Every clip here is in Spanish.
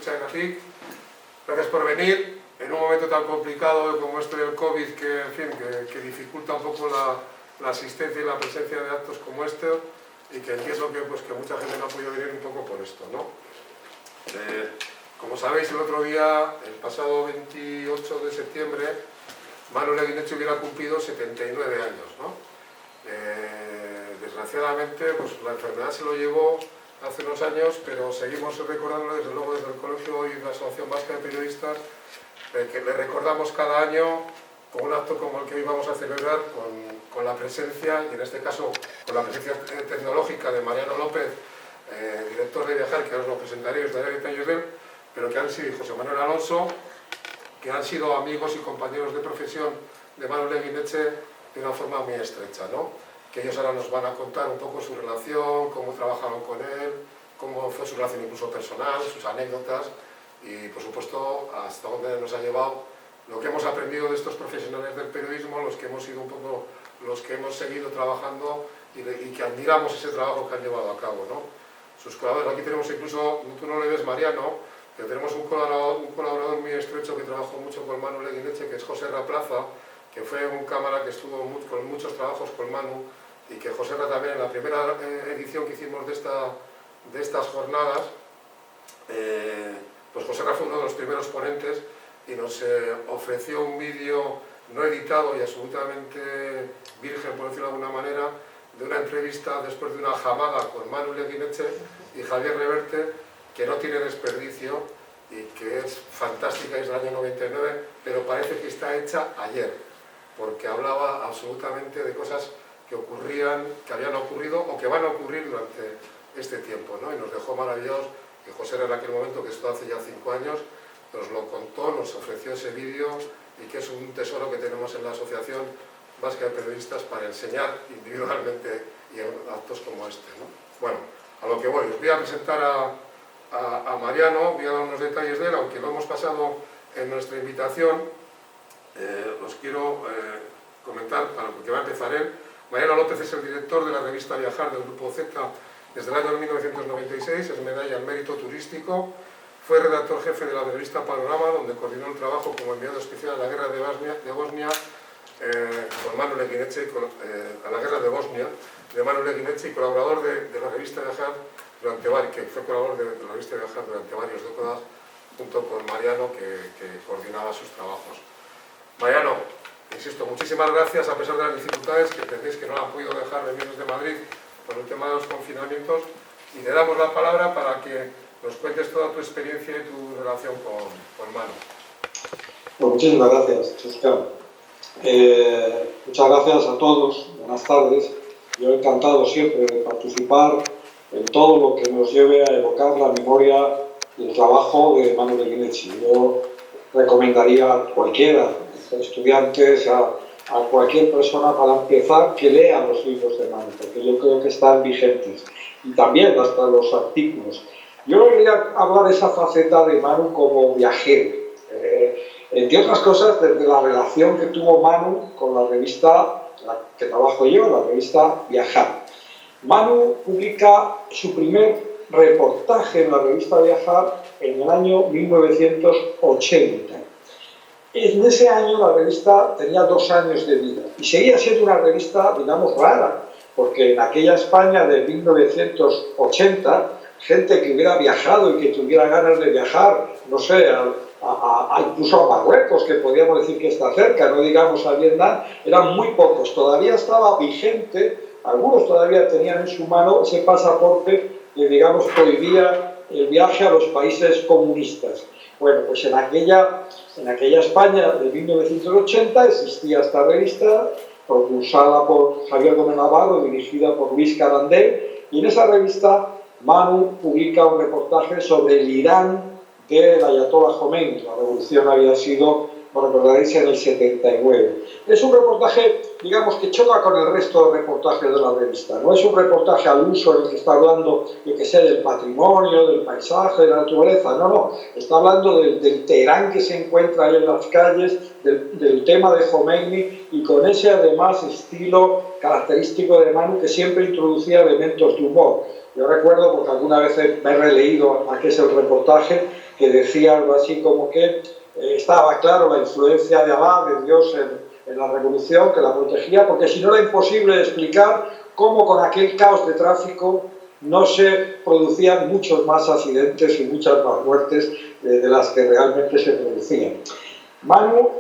Txaigatik. Gracias por venir en un momento tan complicado como este del COVID, que, en fin, que dificulta un poco la asistencia y la presencia de actos como este, y que entiendo que mucha gente no ha podido venir un poco por esto, ¿no? Como sabéis, el otro día, el pasado 28 de septiembre, Manu Leguinetxe hubiera cumplido 79 años, ¿no? Desgraciadamente, pues la enfermedad se lo llevó hace unos años, pero seguimos recordándolo desde luego desde el colegio y la Asociación Vasca de Periodistas, que le recordamos cada año con un acto como el que hoy vamos a celebrar, con la presencia, y en este caso con la presencia tecnológica de Mariano López, director de Viajar, que ahora os lo presentaré y os daré detalles de él, pero que han sido, y José Manuel Alonso, que han sido amigos y compañeros de profesión de Manu Leguinetxe de una forma muy estrecha, ¿no? Que ellos ahora nos van a contar un poco su relación, cómo trabajaron con él, cómo fue su relación incluso personal, sus anécdotas y, por supuesto, hasta dónde nos ha llevado lo que hemos aprendido de estos profesionales del periodismo, los que hemos sido un poco los que hemos seguido trabajando y que admiramos ese trabajo que han llevado a cabo, ¿no? Sus colaboradores, aquí tenemos incluso, tú no le ves, Mariano, pero tenemos un colaborador muy estrecho que trabajó mucho con Manu Leguinetxe, que es José Raplaza, que fue un cámara que estuvo con muchos trabajos con Manu, y que José Ra también en la primera edición que hicimos de estas jornadas, pues José Ra fue uno de los primeros ponentes y nos ofreció un vídeo no editado y absolutamente virgen, por decirlo de alguna manera, de una entrevista después de una jamada con Manu Leguinetxe y Javier Reverte, que no tiene desperdicio y que es fantástica, es del año 99, pero parece que está hecha ayer, porque hablaba absolutamente de cosas que ocurrían, que habían ocurrido o que van a ocurrir durante este tiempo, ¿no? Y nos dejó maravillados, y José era en aquel momento, que esto hace ya 5 años, nos lo contó, nos ofreció ese vídeo, y que es un tesoro que tenemos en la Asociación Vasca de Periodistas para enseñar individualmente y en actos como este, ¿no? Bueno, a lo que voy, os voy a presentar a Mariano, voy a dar unos detalles de él, aunque lo hemos pasado en nuestra invitación. Os quiero comentar, porque va a empezar él. Mariano López es el director de la revista Viajar del Grupo Z desde el año 1996, es medalla al mérito turístico, fue redactor jefe de la revista Panorama, donde coordinó el trabajo como enviado especial a la guerra de Bosnia, con Manu Leguinetxe, a la guerra de Bosnia, de Manu Leguinetxe, y colaborador de la revista Viajar que fue colaborador de la revista Viajar durante varias décadas, junto con Mariano, que coordinaba sus trabajos. Mariano, insisto, muchísimas gracias, a pesar de las dificultades que entendéis que no han podido dejar venir desde Madrid por el tema de los confinamientos, y te damos la palabra para que nos cuentes toda tu experiencia y tu relación con Manu. Pues muchísimas gracias, Óscar. Muchas gracias a todos, buenas tardes. Yo he encantado siempre de participar en todo lo que nos lleve a evocar la memoria y el trabajo de Manu Leguinetxe. Yo recomendaría a cualquiera, a estudiantes, a cualquier persona, para empezar, que lea los libros de Manu, porque yo creo que están vigentes, y también hasta los artículos. Yo quería hablar de esa faceta de Manu como viajero, entre otras cosas, desde la relación que tuvo Manu con la revista, la que trabajo yo, la revista Viajar. Manu publica su primer reportaje en la revista Viajar en el año 1980. En ese año la revista tenía 2 años de vida y seguía siendo una revista, digamos, rara, porque en aquella España de 1980, gente que hubiera viajado y que tuviera ganas de viajar, no sé, incluso a Marruecos, que podríamos decir que está cerca, no digamos a Vietnam, eran muy pocos. Todavía estaba vigente, algunos todavía tenían en su mano ese pasaporte que, digamos, prohibía el viaje a los países comunistas. Bueno, pues en aquella España de 1980 existía esta revista, propulsada por Javier Gómez Navarro, dirigida por Luis Carandel, y en esa revista Manu publica un reportaje sobre el Irán del Ayatollah Khomeini. La revolución había sido, como recordaréis, en el 79. Es un reportaje digamos, que choca con el resto de reportajes de la revista. No es un reportaje al uso en el que está hablando, yo que sé, del patrimonio, del paisaje, de la naturaleza. No, no. Está hablando del Teherán que se encuentra ahí en las calles, del tema de Khomeini, y con ese, además, estilo característico de Manu que siempre introducía elementos de humor. Yo recuerdo, porque alguna vez me he releído a qué es el reportaje, que decía algo así como que estaba claro la influencia de Alá, de Dios, en la revolución, que la protegía, porque si no era imposible explicar cómo con aquel caos de tráfico no se producían muchos más accidentes y muchas más muertes de las que realmente se producían. Manu,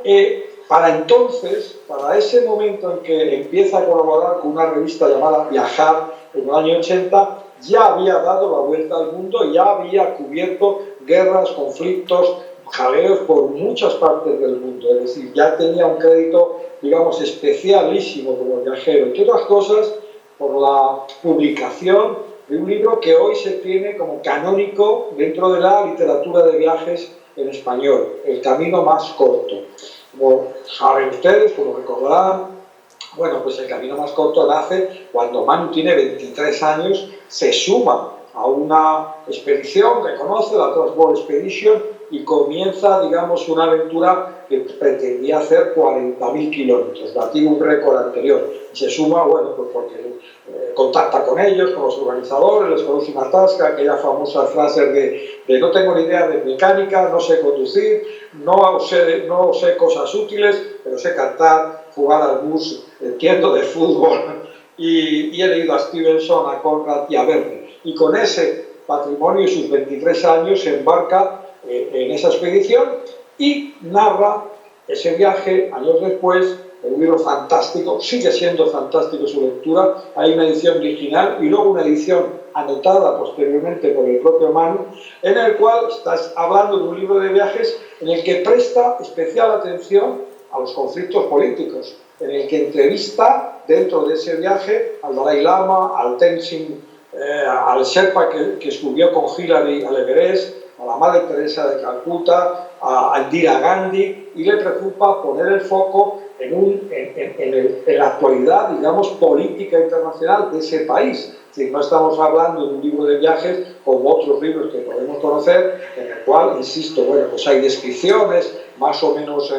para entonces, para ese momento en que empieza a colaborar con una revista llamada Viajar, en el año 80, ya había dado la vuelta al mundo, ya había cubierto guerras, conflictos, jaleos por muchas partes del mundo, es decir, ya tenía un crédito, digamos, especialísimo como viajero, entre otras cosas por la publicación de un libro que hoy se tiene como canónico dentro de la literatura de viajes en español, El camino más corto. Como saben ustedes, como recordarán, bueno, pues El camino más corto nace cuando Manu tiene 23 años, se suma a una expedición que conoce, la Transworld Expedition, y comienza, digamos, una aventura que pretendía hacer 40.000 kilómetros, batió un récord anterior, y se suma, bueno, pues porque contacta con ellos, con los organizadores, les conoce una tasca, aquella famosa frase de no tengo ni idea de mecánica, no sé conducir, no sé cosas útiles, pero sé cantar, jugar al bus, entiendo de fútbol, y he leído a Stevenson, a Conrad y a Verne, y con ese patrimonio y sus 23 años se embarca en esa expedición y narra ese viaje años después en un libro fantástico, sigue siendo fantástico su lectura, hay una edición original y luego una edición anotada posteriormente por el propio Manu, en el cual estás hablando de un libro de viajes en el que presta especial atención a los conflictos políticos, en el que entrevista dentro de ese viaje al Dalai Lama, al Tenzin, al Sherpa que subió con Hillary al Everest, a la Madre Teresa de Calcuta, a Indira Gandhi, y le preocupa poner el foco en la actualidad, digamos, política internacional de ese país. Es decir, no estamos hablando de un libro de viajes como otros libros que podemos conocer, en el cual, insisto, bueno, pues hay descripciones más o menos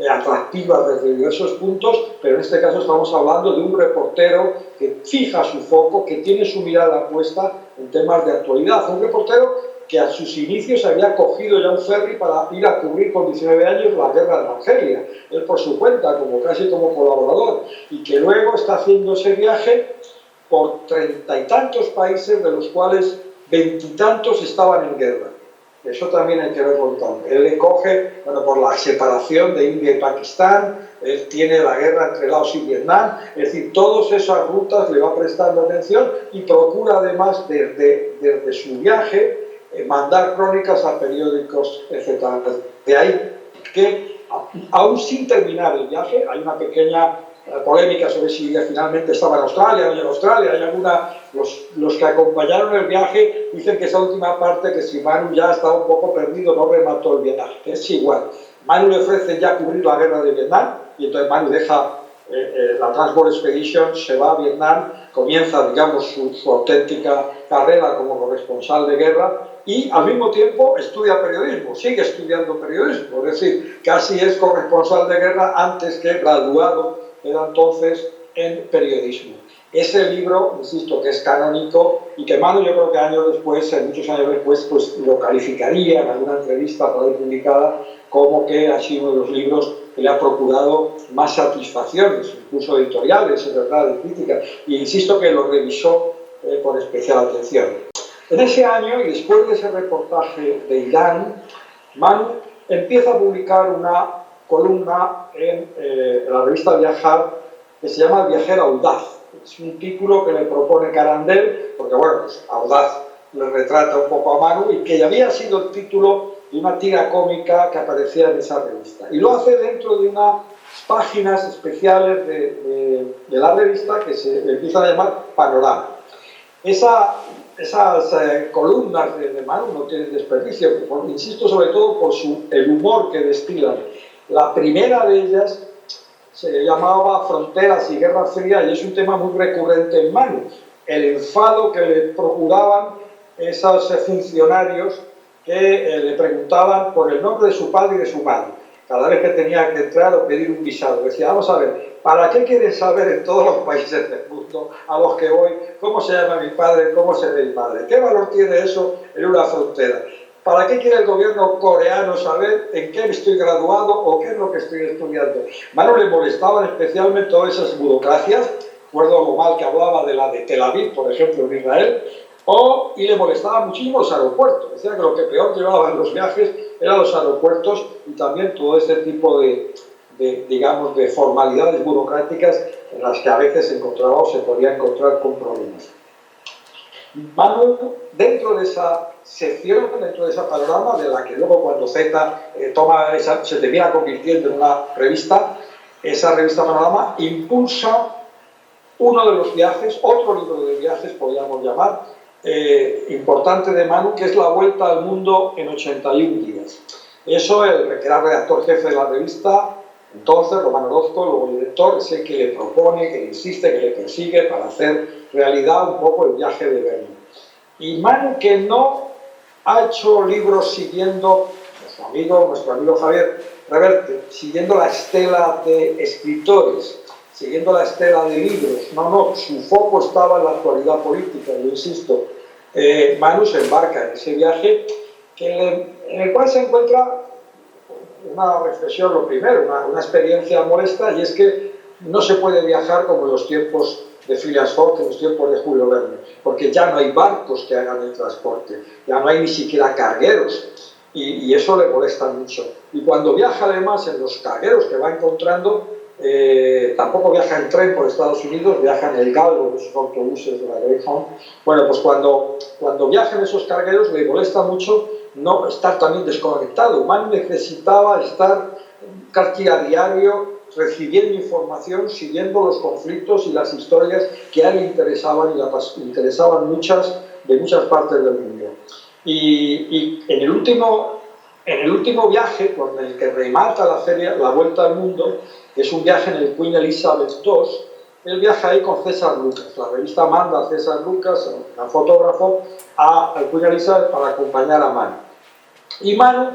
atractivas desde diversos puntos, pero en este caso estamos hablando de un reportero que fija su foco, que tiene su mirada puesta en temas de actualidad. Un reportero que a sus inicios había cogido ya un ferry para ir a cubrir con 19 años la guerra de Argelia, él por su cuenta, casi como colaborador, y que luego está haciendo ese viaje por 30 y tantos países, de los cuales 20 y tantos estaban en guerra. Eso también hay que verlo tanto. Él le coge, bueno, por la separación de India y Pakistán, él tiene la guerra entre Laos y Vietnam, es decir, todas esas rutas le va prestando atención y procura además desde su viaje mandar crónicas a periódicos, etc. De ahí que, aún sin terminar el viaje, hay una pequeña polémica sobre si finalmente estaba en Australia o no en Australia. Hay los que acompañaron el viaje dicen que esa última parte, que si Manu ya estaba un poco perdido, no remató el viaje. Es igual. Manu le ofrece ya cubrir la guerra de Vietnam, y entonces Manu deja la Transworld Expedition, se va a Vietnam, comienza, digamos, su auténtica carrera como corresponsal de guerra, y al mismo tiempo estudia periodismo, sigue estudiando periodismo, es decir, casi es corresponsal de guerra antes que graduado, era entonces en periodismo. Ese libro, insisto, que es canónico y que Manu, yo creo que años después, muchos años después, pues lo calificaría en alguna entrevista por ahí publicada como que ha sido uno de los libros que le ha procurado más satisfacciones, incluso editoriales, en verdad, de crítica, y insisto que lo revisó con especial atención. En ese año, y después de ese reportaje de Irán, Manu empieza a publicar una columna en la revista Viajar que se llama Viajero Audaz. Es un título que le propone Carandel, porque bueno, pues Audaz le retrata un poco a Manu, y que ya había sido el título de una tira cómica que aparecía en esa revista. Y lo hace dentro de unas páginas especiales de la revista que se empiezan a llamar Panorama. Esas columnas de Manu no tienen desperdicio, insisto, sobre todo por el humor que destilan. La primera de ellas se llamaba Fronteras y Guerra Fría, y es un tema muy recurrente en Manu, el enfado que le procuraban esos funcionarios que le preguntaban por el nombre de su padre y de su madre cada vez que tenía que entrar o pedir un visado. Decía, vamos a ver, ¿para qué quieren saber en todos los países del mundo a los que voy cómo se llama mi padre, cómo se ve mi madre? ¿Qué valor tiene eso en una frontera? ¿Para qué quiere el gobierno coreano saber en qué estoy graduado o qué es lo que estoy estudiando? Manu le molestaban especialmente todas esas burocracias. Recuerdo lo mal que hablaba de la de Tel Aviv, por ejemplo, en Israel, y le molestaban muchísimo los aeropuertos. Decía que lo que peor llevaban en los viajes eran los aeropuertos y también todo ese tipo digamos, de formalidades burocráticas en las que a veces se encontraba o se podía encontrar con problemas. Manu, dentro de esa sección, dentro de ese panorama, de la que luego cuando Z se termina convirtiendo en una revista, esa revista Panorama impulsa uno de los viajes, otro libro de viajes podríamos llamar, importante de Manu, que es La Vuelta al Mundo en 81 días. Eso, el que era redactor jefe de la revista, entonces, Román Orozco, luego el director, es el que le propone, que le insiste, que le persigue para hacer realidad un poco el viaje de Berlín. Y Manu, que no ha hecho libros siguiendo, nuestro amigo Javier Reverte, siguiendo la estela de escritores, siguiendo la estela de libros, no, su foco estaba en la actualidad política, yo insisto. Manu se embarca en ese viaje en el cual se encuentra una reflexión, lo primero, una experiencia molesta, y es que no se puede viajar como en los tiempos de Phileas Fogg, en los tiempos de Julio Verne, porque ya no hay barcos que hagan el transporte, ya no hay ni siquiera cargueros, y eso le molesta mucho. Y cuando viaja además en los cargueros que va encontrando, tampoco viaja en tren por Estados Unidos, viaja en el Galgo, esos autobuses de la Greyhound. Bueno, pues cuando viaja en esos cargueros le molesta mucho no estar también desconectado. Manu necesitaba estar casi a diario recibiendo información, siguiendo los conflictos y las historias que a él le interesaban, y le interesaban de muchas partes del mundo. Y en el último viaje, con el que remata la Vuelta al Mundo, que es un viaje en el Queen Elizabeth II, él viaja ahí con César Lucas. La revista manda a César Lucas, un fotógrafo, al Queen Elizabeth para acompañar a Manu. Y Manu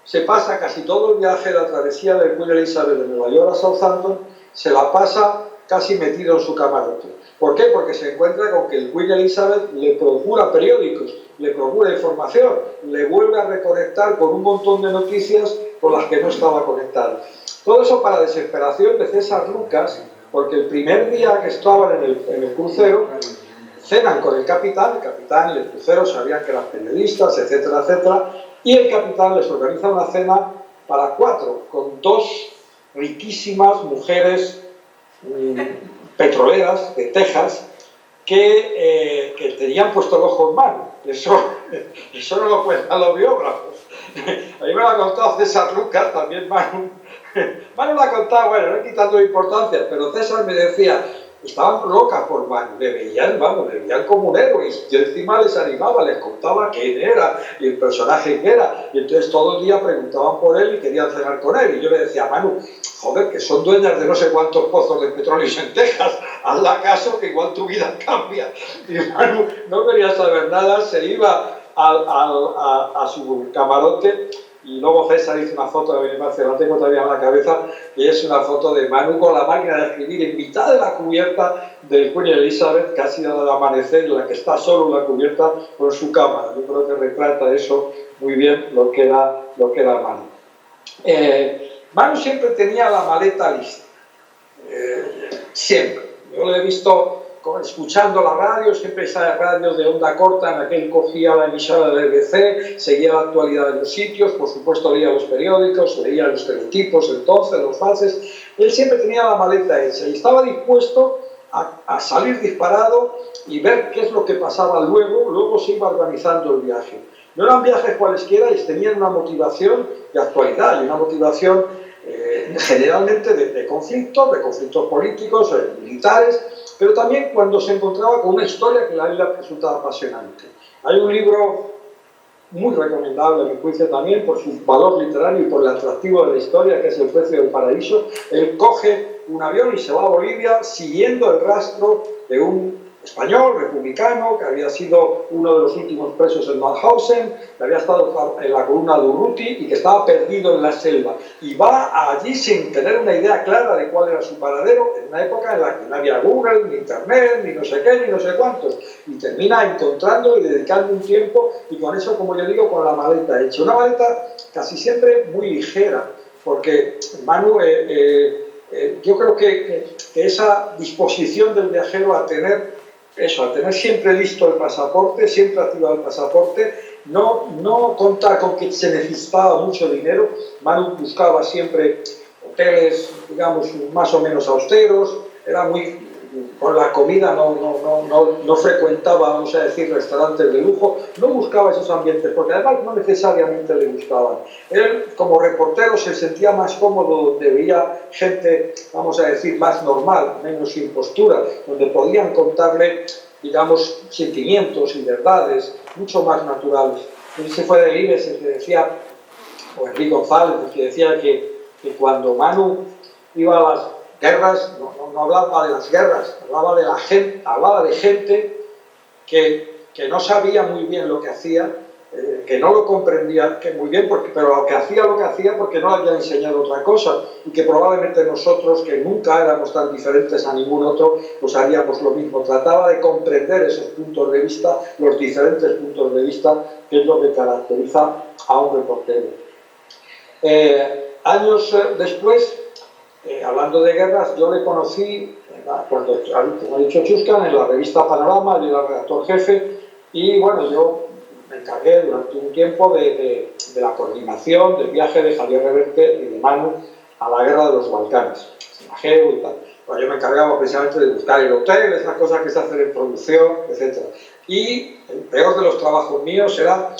se pasa casi todo el viaje, la travesía del Queen Elizabeth de Nueva York a Southampton, se la pasa casi metido en su camarote. ¿Por qué? Porque se encuentra con que el Queen Elizabeth le procura periódicos, le procura información, le vuelve a reconectar con un montón de noticias con las que no estaba conectado. Todo eso para desesperación de César Lucas, porque el primer día que estaban en el crucero, cenan con el capitán y el crucero sabían que eran periodistas, etcétera, etcétera, y el capitán les organiza una cena para 4, con 2 riquísimas mujeres petroleras de Texas que tenían puesto el ojo en Manu. Eso no lo cuentan los biógrafos. A mí me lo ha contado César Lucas, también Manu. Manu lo ha contado, bueno, no quitando importancia, pero César me decía, estaban locas por Manu, le veían como un héroe, y yo encima les animaba, les contaba quién era y el personaje que era, y entonces todo el día preguntaban por él y querían cenar con él, y yo le decía, Manu, joder, que son dueñas de no sé cuántos pozos de petróleo en Texas, hazla caso que igual tu vida cambia. Y Manu no quería saber nada, se iba a su camarote. Y luego César hizo una foto de Benimacio, la tengo todavía en la cabeza, y es una foto de Manu con la máquina de escribir en mitad de la cubierta del Queen Elizabeth, casi al amanecer, en la que está solo en la cubierta con su cámara. Yo creo que retrata eso muy bien lo que era Manu. Manu siempre tenía la maleta lista, siempre. Yo lo he visto escuchando la radio, siempre esa radio de onda corta en la que él cogía la emisora del BBC, seguía la actualidad de los sitios, por supuesto leía los periódicos, leía los teletipos entonces, los faxes. Él siempre tenía la maleta hecha y estaba dispuesto a salir disparado y ver qué es lo que pasaba luego se iba organizando el viaje. No eran viajes cualesquiera y tenían una motivación de actualidad y una motivación generalmente de conflictos políticos, militares, pero también cuando se encontraba con una historia que a él le resultaba apasionante. Hay un libro muy recomendable a mi juicio también por su valor literario y por el atractivo de la historia, que es El precio del paraíso. Él coge un avión y se va a Bolivia siguiendo el rastro de un español, republicano, que había sido uno de los últimos presos en Mauthausen, que había estado en la columna de Urruti y que estaba perdido en la selva. Y va allí sin tener una idea clara de cuál era su paradero, en una época en la que no había Google, ni Internet, ni no sé qué, ni no sé cuántos. Y termina encontrando y dedicando un tiempo, y con eso, como yo digo, con la maleta hecha. Una maleta casi siempre muy ligera, porque Manu, yo creo que esa disposición del viajero a tener eso, a tener siempre listo el pasaporte, siempre activado el pasaporte, no contar con que se necesitaba mucho dinero. Manu buscaba siempre hoteles, digamos, más o menos austeros, era muy... Con la comida no frecuentaba, vamos a decir, restaurantes de lujo, no buscaba esos ambientes, porque además no necesariamente le gustaban. Él, como reportero, se sentía más cómodo donde veía gente, vamos a decir, más normal, menos impostura, donde podían contarle, digamos, sentimientos y verdades mucho más naturales. Él se fue de Ives, el que decía, o Enrique González, el que decía que cuando Manu iba a las guerras, no hablaba de las guerras, hablaba de la gente, hablaba de gente que no sabía muy bien lo que hacía, que no lo comprendía muy bien, pero lo que hacía porque no le había enseñado otra cosa, y que probablemente nosotros, que nunca éramos tan diferentes a ningún otro, pues haríamos lo mismo. Trataba de comprender esos puntos de vista, los diferentes puntos de vista, que es lo que caracteriza a un reportero. Años después, hablando de guerras, yo le conocí, cuando, como ha dicho Chuscan, en la revista Panorama, yo era redactor jefe, y bueno, yo me encargué durante un tiempo de la coordinación del viaje de Javier Reverte y de Manu a la guerra de los Balcanes, Sarajevo y tal. Bueno, yo me encargaba precisamente de buscar el hotel, esas cosas que se hacen en producción, etc. Y el peor de los trabajos míos era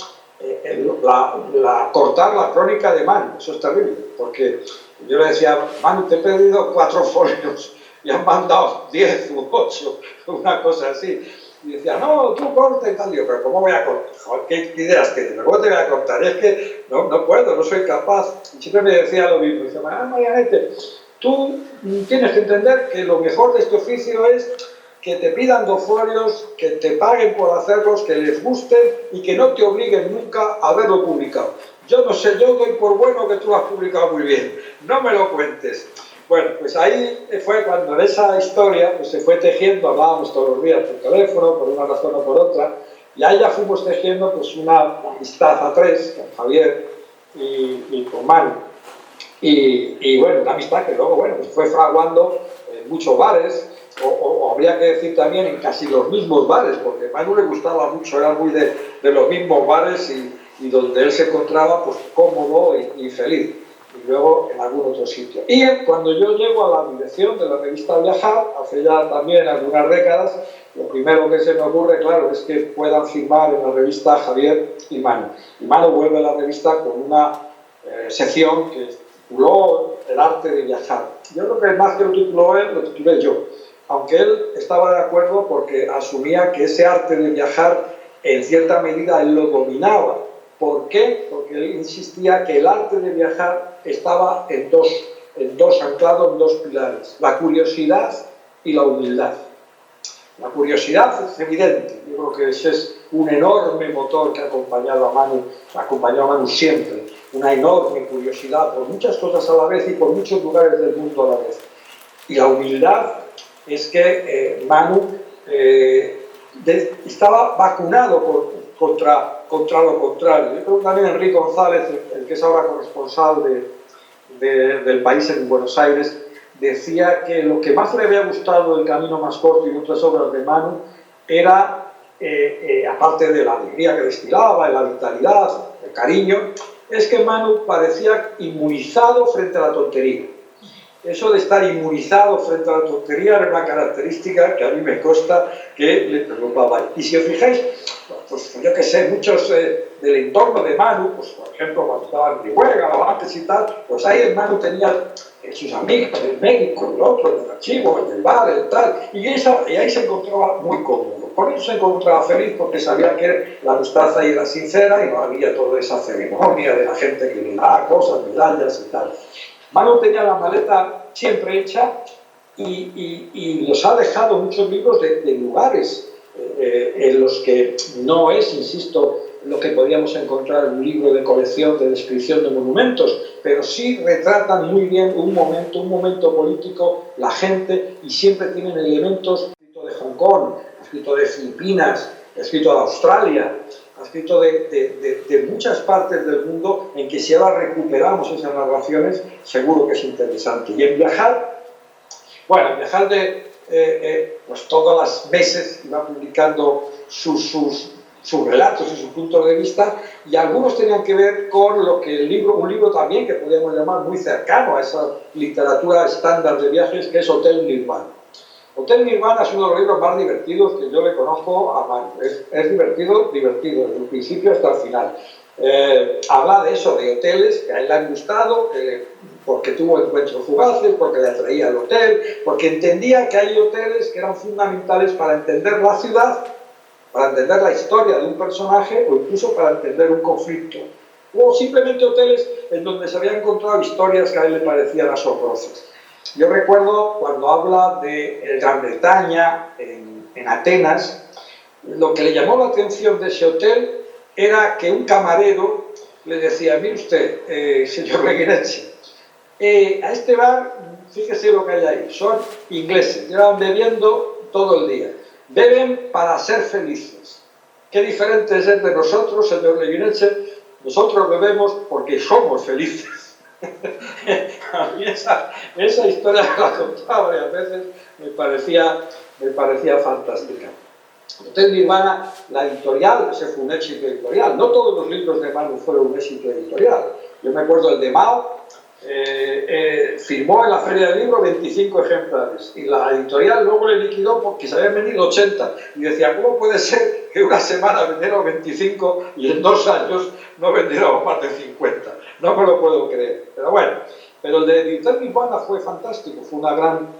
cortar la crónica de Manu. Eso es terrible, porque yo le decía, Manu, te he pedido 4 folios y han mandado 10 u 8, una cosa así. Y decía, no, tú corta y tal. Digo, pero ¿cómo voy a cortar? Joder, ¿qué ideas tienes? ¿Cómo te voy a cortar? Es que no puedo, no soy capaz. Y siempre me decía lo mismo. Dice, Marianete, tú tienes que entender que lo mejor de este oficio es que te pidan 2 folios, que te paguen por hacerlos, que les guste y que no te obliguen nunca a verlo publicado. Yo no sé, yo doy por bueno que tú lo has publicado muy bien, no me lo cuentes. Bueno, pues ahí fue cuando en esa historia pues se fue tejiendo, hablábamos todos los días por teléfono, por una razón o por otra, y ahí ya fuimos tejiendo pues una amistad a 3, con Javier y con Manu. Y bueno, una amistad que luego, bueno, pues fue fraguando en muchos bares, o habría que decir también en casi los mismos bares, porque a Manu le gustaba mucho, era muy de los mismos bares y donde él se encontraba pues cómodo y feliz, y luego en algún otro sitio. Y cuando yo llego a la dirección de la revista Viajar, hace ya también algunas décadas, lo primero que se me ocurre, claro, es que puedan firmar en la revista Javier y Manu. Y Manu vuelve a la revista con una sección que tituló El arte de viajar. Yo creo que más que lo tituló él, lo titulé yo, aunque él estaba de acuerdo porque asumía que ese arte de viajar en cierta medida él lo dominaba. ¿Por qué? Porque él insistía que el arte de viajar estaba anclado en 2 pilares, la curiosidad y la humildad. La curiosidad es evidente, yo creo que ese es un enorme motor que ha acompañado a Manu siempre, una enorme curiosidad por muchas cosas a la vez y por muchos lugares del mundo a la vez. Y la humildad es que Manu estaba vacunado contra lo contrario. Yo creo que también Enrique González, el que es ahora corresponsal del país en Buenos Aires, decía que lo que más le había gustado del Camino Más Corto y otras obras de Manu era, aparte de la alegría que destilaba, de la vitalidad, el cariño, es que Manu parecía inmunizado frente a la tontería. Eso de estar inmunizado frente a la tontería era una característica que a mí me consta que le preocupaba. Y si os fijáis, pues yo que sé, muchos del entorno de Manu, pues por ejemplo cuando estaba en Rihuega o antes y tal, pues ahí el Manu tenía sus amigos, el médico, el otro, el archivo, el bar, el tal, y ahí se encontraba muy cómodo. Por eso se encontraba feliz, porque sabía que la amistad ahí era sincera y no había toda esa ceremonia de la gente que le da cosas, medallas y tal. Manu tenía la maleta siempre hecha y nos ha dejado muchos libros de lugares en los que no es, insisto, lo que podíamos encontrar en un libro de colección de descripción de monumentos, pero sí retratan muy bien un momento político, la gente, y siempre tienen elementos escrito de Hong Kong, escrito de Filipinas, escrito de Australia, escrito de muchas partes del mundo, en que si ahora recuperamos esas narraciones, seguro que es interesante. Y en viajar, bueno, en viajar pues todos los meses iba publicando sus relatos y sus puntos de vista, y algunos tenían que ver con lo que un libro también que podríamos llamar muy cercano a esa literatura estándar de viajes, que es Hotel Nirvana. Hotel Nirvana es uno de los libros más divertidos que yo le conozco a Manu. Es divertido, desde el principio hasta el final. Habla de eso, de hoteles que a él le han gustado, porque tuvo encuentros fugaces, porque le atraía al hotel, porque entendía que hay hoteles que eran fundamentales para entender la ciudad, para entender la historia de un personaje o incluso para entender un conflicto. O simplemente hoteles en donde se habían encontrado historias que a él le parecían asombrosas. Yo recuerdo cuando habla de Gran Bretaña, en Atenas, lo que le llamó la atención de ese hotel era que un camarero le decía: mire usted, señor Leguinense, a este bar, fíjese lo que hay ahí, son ingleses, llevan bebiendo todo el día, beben para ser felices. Qué diferente es de nosotros, señor Leguinense, nosotros bebemos porque somos felices. A mí esa historia que la contaba varias veces me parecía fantástica. Hotel Nirvana, la editorial, ese fue un éxito editorial. No todos los libros de Manu fueron un éxito editorial. Yo me acuerdo el de Mao, firmó en la Feria del Libro 25 ejemplares y la editorial luego le liquidó porque se habían vendido 80 y decía: ¿cómo puede ser que una semana vendieron 25 y en 2 años no vendieron más de 50? No me lo puedo creer, pero bueno. Pero el de Hotel Nirvana fue fantástico, fue una gran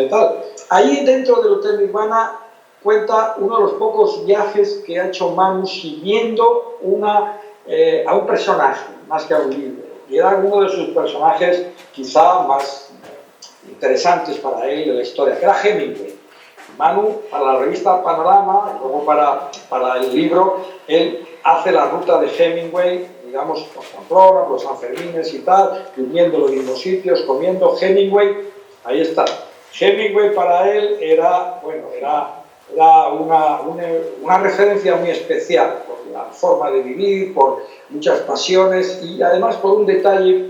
tal. Ahí dentro del Hotel Nirvana cuenta uno de los pocos viajes que ha hecho Manu siguiendo a un personaje, más que a un libro. Y era uno de sus personajes quizá más interesantes para él de la historia, que era Hemingway. Manu, para la revista Panorama, y luego para el libro, él hace la ruta de Hemingway, digamos, por Pamplona, por San Fermines y tal, durmiendo en los mismos sitios, comiendo. Hemingway, ahí está. Hemingway para él era una referencia muy especial por la forma de vivir, por muchas pasiones y además por un detalle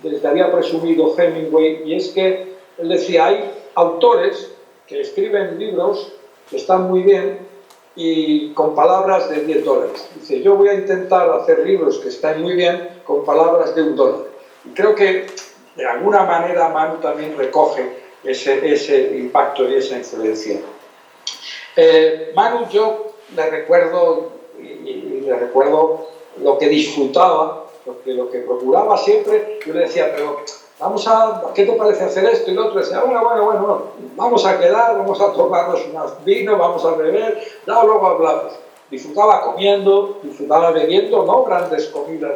del que había presumido Hemingway, y es que él decía: hay autores que escriben libros que están muy bien y con palabras de $10. Dice: yo voy a intentar hacer libros que están muy bien con palabras de $1. Y creo que de alguna manera Manu también recoge ese impacto y esa influencia. Manu, yo le recuerdo lo que disfrutaba, lo que procuraba siempre. Yo le decía: pero ¿qué te parece hacer esto y lo otro? Y decía: bueno, vamos a quedar, vamos a tomarnos unos vinos, vamos a beber, ya luego hablamos. Disfrutaba comiendo, disfrutaba bebiendo, no grandes comidas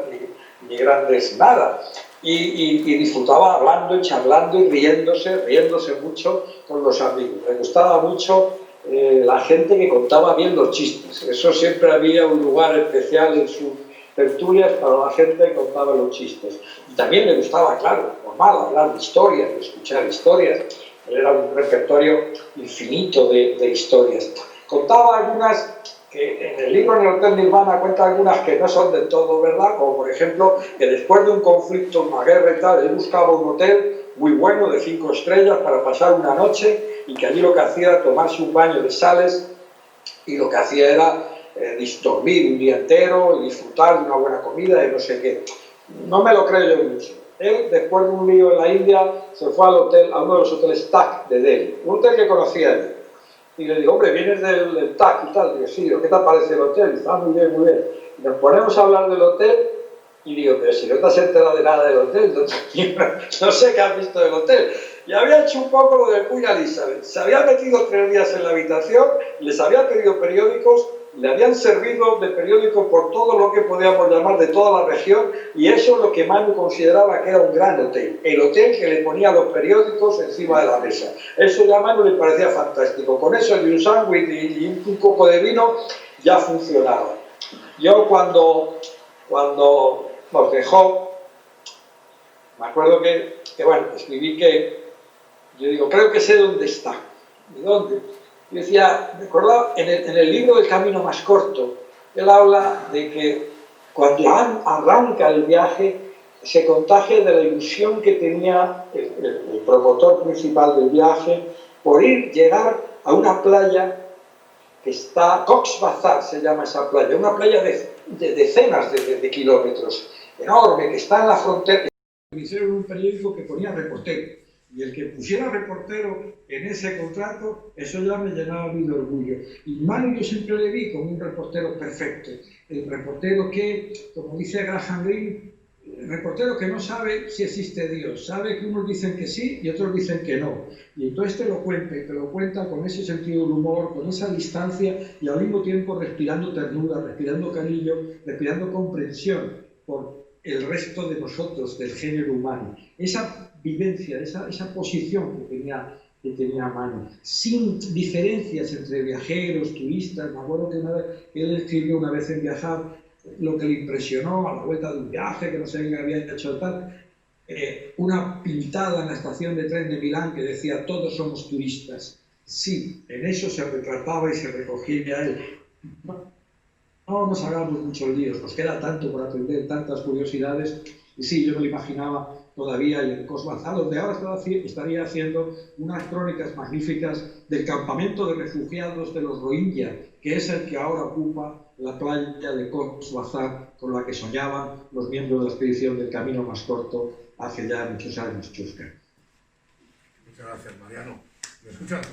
ni grandes nada. Y disfrutaba hablando y charlando y riéndose mucho con los amigos. Le gustaba mucho la gente que contaba bien los chistes. Eso siempre había un lugar especial en sus tertulias para la gente que contaba los chistes. Y también le gustaba, claro, normal, hablar de historias, de escuchar historias. Él era un repertorio infinito de historias. Contaba algunas que en el libro, en el Hotel Nirvana, cuenta algunas que no son del todo verdad, como por ejemplo que después de un conflicto, una guerra y tal, él buscaba un hotel muy bueno, de 5 estrellas, para pasar una noche, y que allí lo que hacía era tomarse un baño de sales, y lo que hacía era dormir un día entero y disfrutar de una buena comida y no sé qué. No me lo creo yo mucho. Él, después de un lío en la India, se fue a uno de los hoteles Taj de Delhi, un hotel que conocía él. Y le digo: hombre, ¿vienes del TAC y tal? Digo: sí. ¿Qué te parece el hotel? Y dice: muy bien, muy bien. Y nos ponemos a hablar del hotel Y digo, pero si no te has enterado de nada del hotel, no sé qué has visto del hotel. Y había hecho un poco lo de Queen Elizabeth. Se había metido 3 días en la habitación, les había pedido periódicos, le habían servido de periódico por todo lo que podíamos llamar de toda la región, y eso es lo que Manu consideraba que era un gran hotel. El hotel que le ponía los periódicos encima de la mesa. Eso ya a Manu le parecía fantástico. Con eso y un sándwich y un poco de vino ya funcionaba. Yo cuando nos dejó, me acuerdo que bueno, escribí que, yo digo, creo que sé dónde está. ¿De dónde? Yo decía, recordaba, en el libro del Camino Más Corto, él habla de que cuando arranca el viaje, se contagia de la ilusión que tenía el promotor principal del viaje por llegar a una playa que está, Cox's Bazar se llama esa playa, una playa de decenas de kilómetros, enorme, que está en la frontera. Me hicieron un periódico que ponía reportero, y el que pusiera reportero en ese contrato, eso ya me llenaba a mí de orgullo. Y Manu yo siempre le vi como un reportero perfecto, el reportero que, como dice Graham Greene, el reportero que no sabe si existe Dios, sabe que unos dicen que sí y otros dicen que no. Y entonces te lo cuenta, y te lo cuenta con ese sentido del humor, con esa distancia, y al mismo tiempo respirando ternura, respirando cariño, respirando comprensión por el resto de nosotros, del género humano. Esa vivencia, esa posición que tenía Manu, sin diferencias entre viajeros, turistas. Me acuerdo que una vez, él escribió una vez en Viajar lo que le impresionó a la vuelta de un viaje, que no sé qué había hecho tal, una pintada en la estación de tren de Milán que decía, todos somos turistas. Sí, en eso se retrataba y se recogía él. No nos hagamos muchos líos, nos queda tanto por aprender, tantas curiosidades. Y sí, yo me lo imaginaba todavía en Cox's Bazar, donde ahora estaría haciendo unas crónicas magníficas del campamento de refugiados de los Rohingya, que es el que ahora ocupa la playa de Cox's Bazar, con la que soñaban los miembros de la expedición del Camino Más Corto hace ya muchos años, Chusca. Muchas gracias, Mariano. ¿Me escuchas?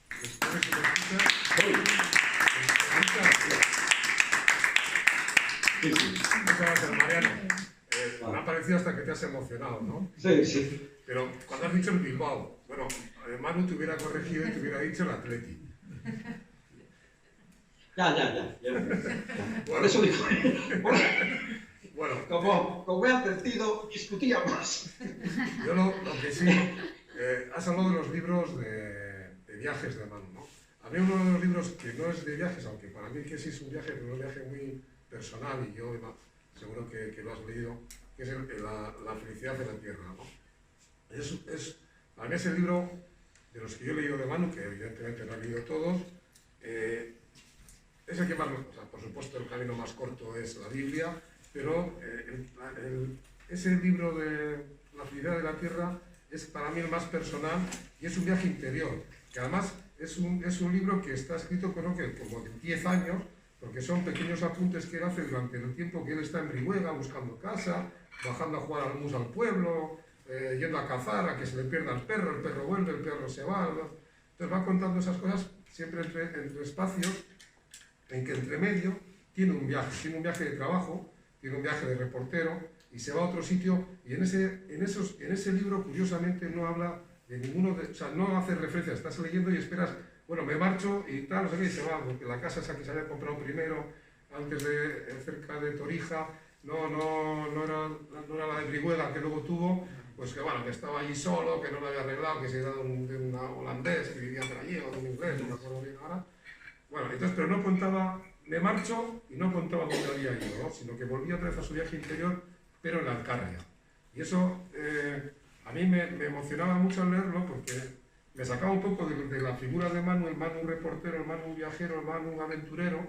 ¿Me escuchas? Sí, sí. Muchas gracias, Mariano. Me ha parecido hasta que te has emocionado, ¿no? Sí, sí. Pero cuando has dicho el Bilbao, bueno, Manu te hubiera corregido y te hubiera dicho el Atleti. Ya. Por eso dijo. Bueno, Como he advertido, discutíamos. Yo lo que sí, has hablado de los libros de viajes de Manu, ¿no? A mí uno de los libros que no es de viajes, aunque para mí que sí es un viaje, pero un viaje muy personal, y yo seguro que lo has leído, que es La felicidad de la tierra, ¿no? A mí es el libro de los que yo he leído de Manu, que evidentemente no he leído todos, es el que más, o sea, por supuesto el camino más corto es la Biblia, pero ese libro de La felicidad de la tierra es para mí el más personal y es un viaje interior, que además es un libro que está escrito creo que como de 10 años, porque son pequeños apuntes que él hace durante el tiempo que él está en Brihuega buscando casa, bajando a jugar al mus al pueblo, yendo a cazar, a que se le pierda el perro vuelve, el perro se va, ¿no? Entonces va contando esas cosas siempre entre espacios en que entre medio tiene un viaje de trabajo, tiene un viaje de reportero y se va a otro sitio, y en ese libro curiosamente no habla de ninguno, o sea, no hace referencia, estás leyendo y esperas, bueno, me marcho y tal, no sé qué, y se va, porque la casa esa que se había comprado primero, cerca de Torija, no era la de Brihuega que luego tuvo, pues que bueno, que estaba allí solo, que no lo había arreglado, que se era de un holandés que vivía por allí, o de un inglés, no me acuerdo bien ahora. Bueno, entonces, pero no contaba, me marcho, y no contaba dónde había ido, ¿no? Sino que volvía otra vez a su viaje interior, pero en la Alcarria. Y eso a mí me emocionaba mucho al leerlo, porque me sacaba un poco de la figura de Manu, el Manu reportero, el Manu viajero, el Manu aventurero,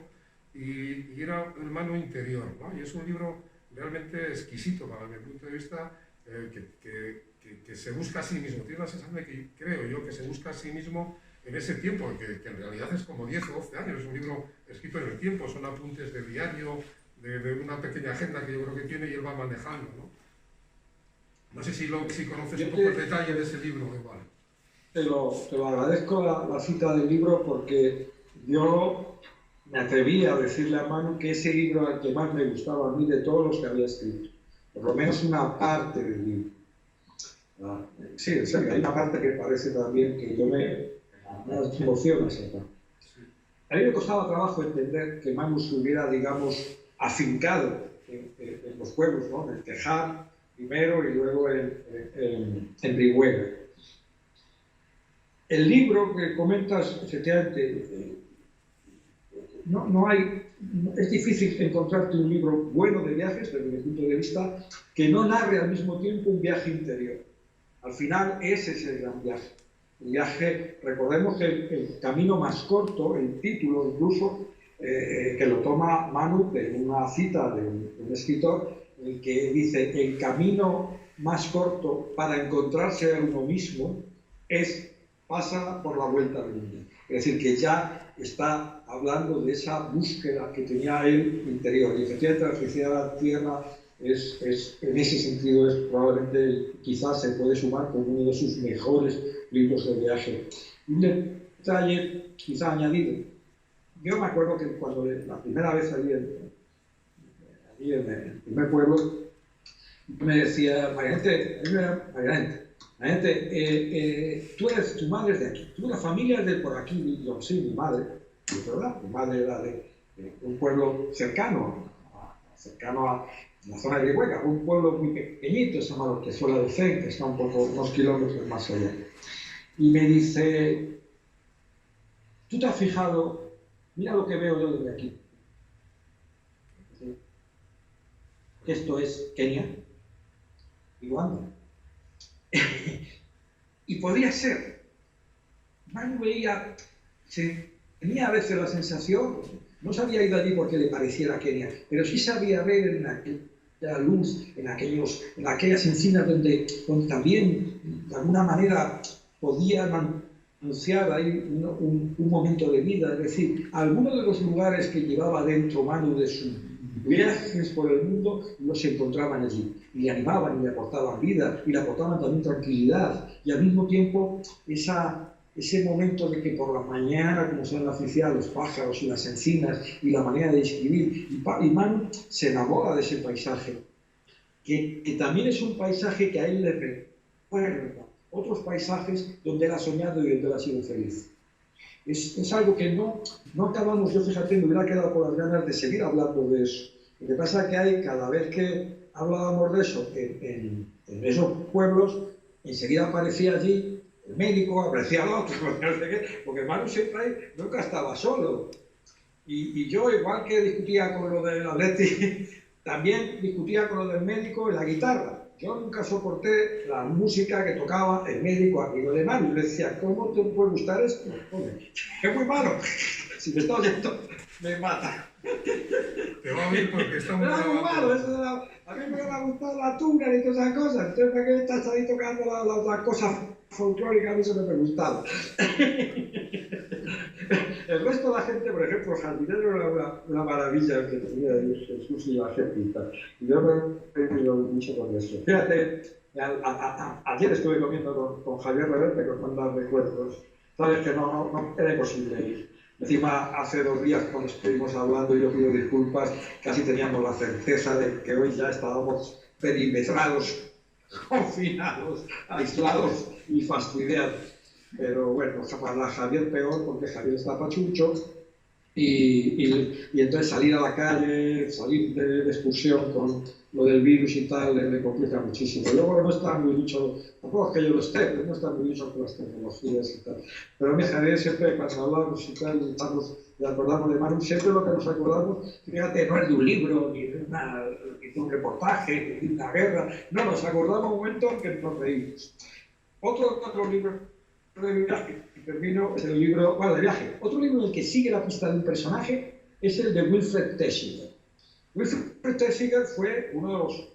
y era el Manu interior, ¿no? Y es un libro realmente exquisito para mi punto de vista, que se busca a sí mismo. Tiene la sensación de que, creo yo, que se busca a sí mismo en ese tiempo, que en realidad es como 10 o 12 años, es un libro escrito en el tiempo, son apuntes de diario, de una pequeña agenda que yo creo que tiene y él va manejando, ¿no? No sé si conoces un poco el detalle de ese libro, igual. Te lo agradezco la cita del libro, porque yo me atreví a decirle a Manu que ese libro al que más me gustaba a mí de todos los que había escrito. por lo menos una parte del libro. Sí, en serio, hay una parte que parece también que yo me emociona esa parte. A mí me costaba trabajo entender que Manu se hubiera, digamos, afincado en los pueblos, ¿no? En Tejar primero y luego en Brihuega. El libro que comentas, efectivamente, es difícil encontrarte un libro bueno de viajes, desde mi punto de vista, que no narre al mismo tiempo un viaje interior. Al final, ese es el gran viaje. El viaje, recordemos que el camino más corto, el título incluso, que lo toma Manu de una cita de un escritor, en el que dice: el camino más corto para encontrarse a uno mismo pasa por la vuelta al mundo. Es decir, que ya está hablando de esa búsqueda que tenía él interior. Y efectivamente la felicidad de la tierra en ese sentido probablemente, quizás se puede sumar como uno de sus mejores libros de viaje. Un detalle quizá añadido. Yo me acuerdo que cuando la primera vez allí en el primer pueblo, me decía: Marianete, tu madre es de aquí, la familia es de por aquí. Y yo: sí, mi madre. Y ¿verdad? Mi madre era de un pueblo cercano a la zona de Brihuega, un pueblo muy pequeñito, se llama Orquezuela de Cen, que está unos kilómetros más allá. Y me dice: ¿tú te has fijado? Mira lo que veo yo desde aquí. Esto es Kenia. Digo, anda. Y podría ser. Manu veía, tenía a veces la sensación, no se había ido allí porque le pareciera Kenia, pero sí sabía ver en aquella luz, en aquellas encinas donde también, de alguna manera, podía anunciar ahí un momento de vida. Es decir, algunos de los lugares que llevaba dentro Manu de sus viajes por el mundo los encontraban allí, y le animaban y le aportaban vida, y le aportaban también tranquilidad, y al mismo tiempo ese momento de que por la mañana, como son la felicidad, los pájaros y las encinas y la manera de escribir, y Manu se enamora de ese paisaje, que también es un paisaje que a él le recuerda otros paisajes donde él ha soñado y donde él ha sido feliz. Es algo que no acabamos. Yo, fíjate, me hubiera quedado con las ganas de seguir hablando de eso. Lo que pasa es que cada vez que hablábamos de eso en esos pueblos, enseguida aparecía allí el médico, aparecía el otro, porque Manu siempre nunca estaba solo. Y yo, igual que discutía con lo del Atleti, también discutía con lo del médico en la guitarra. Yo nunca soporté la música que tocaba el médico amigo de Manu. Le decía: ¿cómo te puede gustar esto? Joder, es muy malo. Si me está oyendo, me mata. Te va a oír porque está muy malo. A mí me ha gustado la tuna y todas esas cosas. Entonces, ¿para qué me estás ahí tocando la cosa folclórica? A mí eso no me gustaba. El resto de la gente, por ejemplo, el jardinero era una maravilla que tenía Jesús y la gente y tal. Y yo me he reído mucho con eso. Fíjate, ayer estuve comiendo con Javier Reverte, que os manda recuerdos. Sabes que no era imposible ir. Encima, hace 2 días, cuando estuvimos hablando, y yo pido disculpas, casi teníamos la certeza de que hoy ya estábamos perimetrados, confinados, aislados y fastidiados. Pero bueno, para Javier peor, porque Javier está pachucho, y entonces salir a la calle, salir de excursión con lo del virus y tal, le complica muchísimo. Luego no está muy dicho, tampoco es que yo lo esté, pero no está muy dicho con las tecnologías y tal. Pero a mí, Javier, siempre cuando hablamos y tal, y acordamos de Manu, siempre lo que nos acordamos, fíjate, no es de un libro, ni de un reportaje, ni de una guerra, no, nos acordamos un momento en que nos reímos. Otro libro de viaje, y termino, es el libro, de viaje. Otro libro en el que sigue la pista de un personaje es el de Wilfred Thesiger. Wilfred Thesiger fue uno de los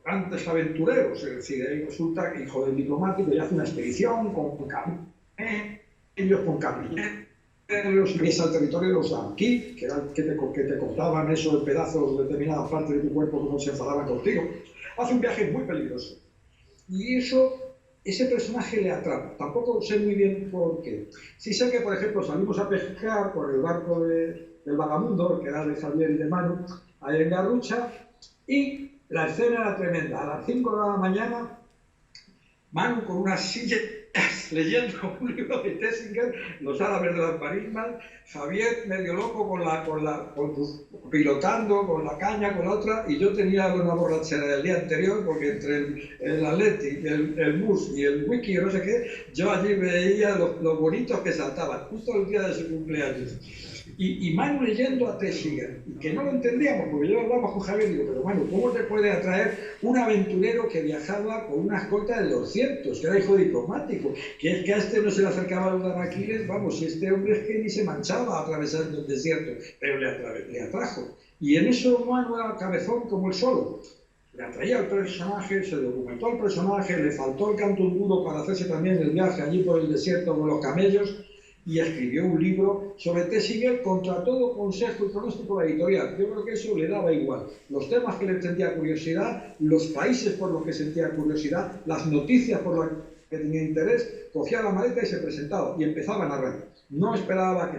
grandes aventureros, es decir, él resulta hijo del diplomático y hace una expedición con caballeros y es al territorio de los Anquí, que eran que te cortaban eso de pedazos de determinadas partes de tu cuerpo cuando se enfadaban contigo. Hace un viaje muy peligroso. Y ese personaje le atrapa. Tampoco sé muy bien por qué. Sí sé que, por ejemplo, salimos a pescar con el barco del Vagamundo, que era de Javier y de Manu, ahí en Garrucha, y La escena era tremenda. A las 5 de la mañana, Manu con una silla leyendo un libro de Tessinger, Los árabes de las marismas, Javier medio loco pilotando con la caña, con la otra, y yo tenía una borrachera del día anterior, porque entre el Athletic, el MUS y el Wiki, no sé qué, yo allí veía los bonitos que saltaban, justo el día de su cumpleaños. Y Manu leyendo a Tessinger, y que no lo entendíamos, porque yo hablaba con Javier y digo, pero Manu, ¿cómo te puede atraer un aventurero que viajaba con una escolta de 200, que era hijo diplomático, que es que a este no se le acercaba a los danaquiles, vamos, si este hombre es que ni se manchaba atravesando el desierto, pero le atrajo. Y en eso Manu era cabezón como el solo. Le atraía al personaje, se documentó al personaje, le faltó el canto duro para hacerse también el viaje allí por el desierto con los camellos, y escribió un libro sobre Tessinger contra todo consejo y pronóstico de la editorial. Yo creo que eso le daba igual. Los temas que le sentía curiosidad, los países por los que sentía curiosidad, las noticias por las que tenía interés, cogía la maleta y se presentaba y empezaba a narrar. No esperaba que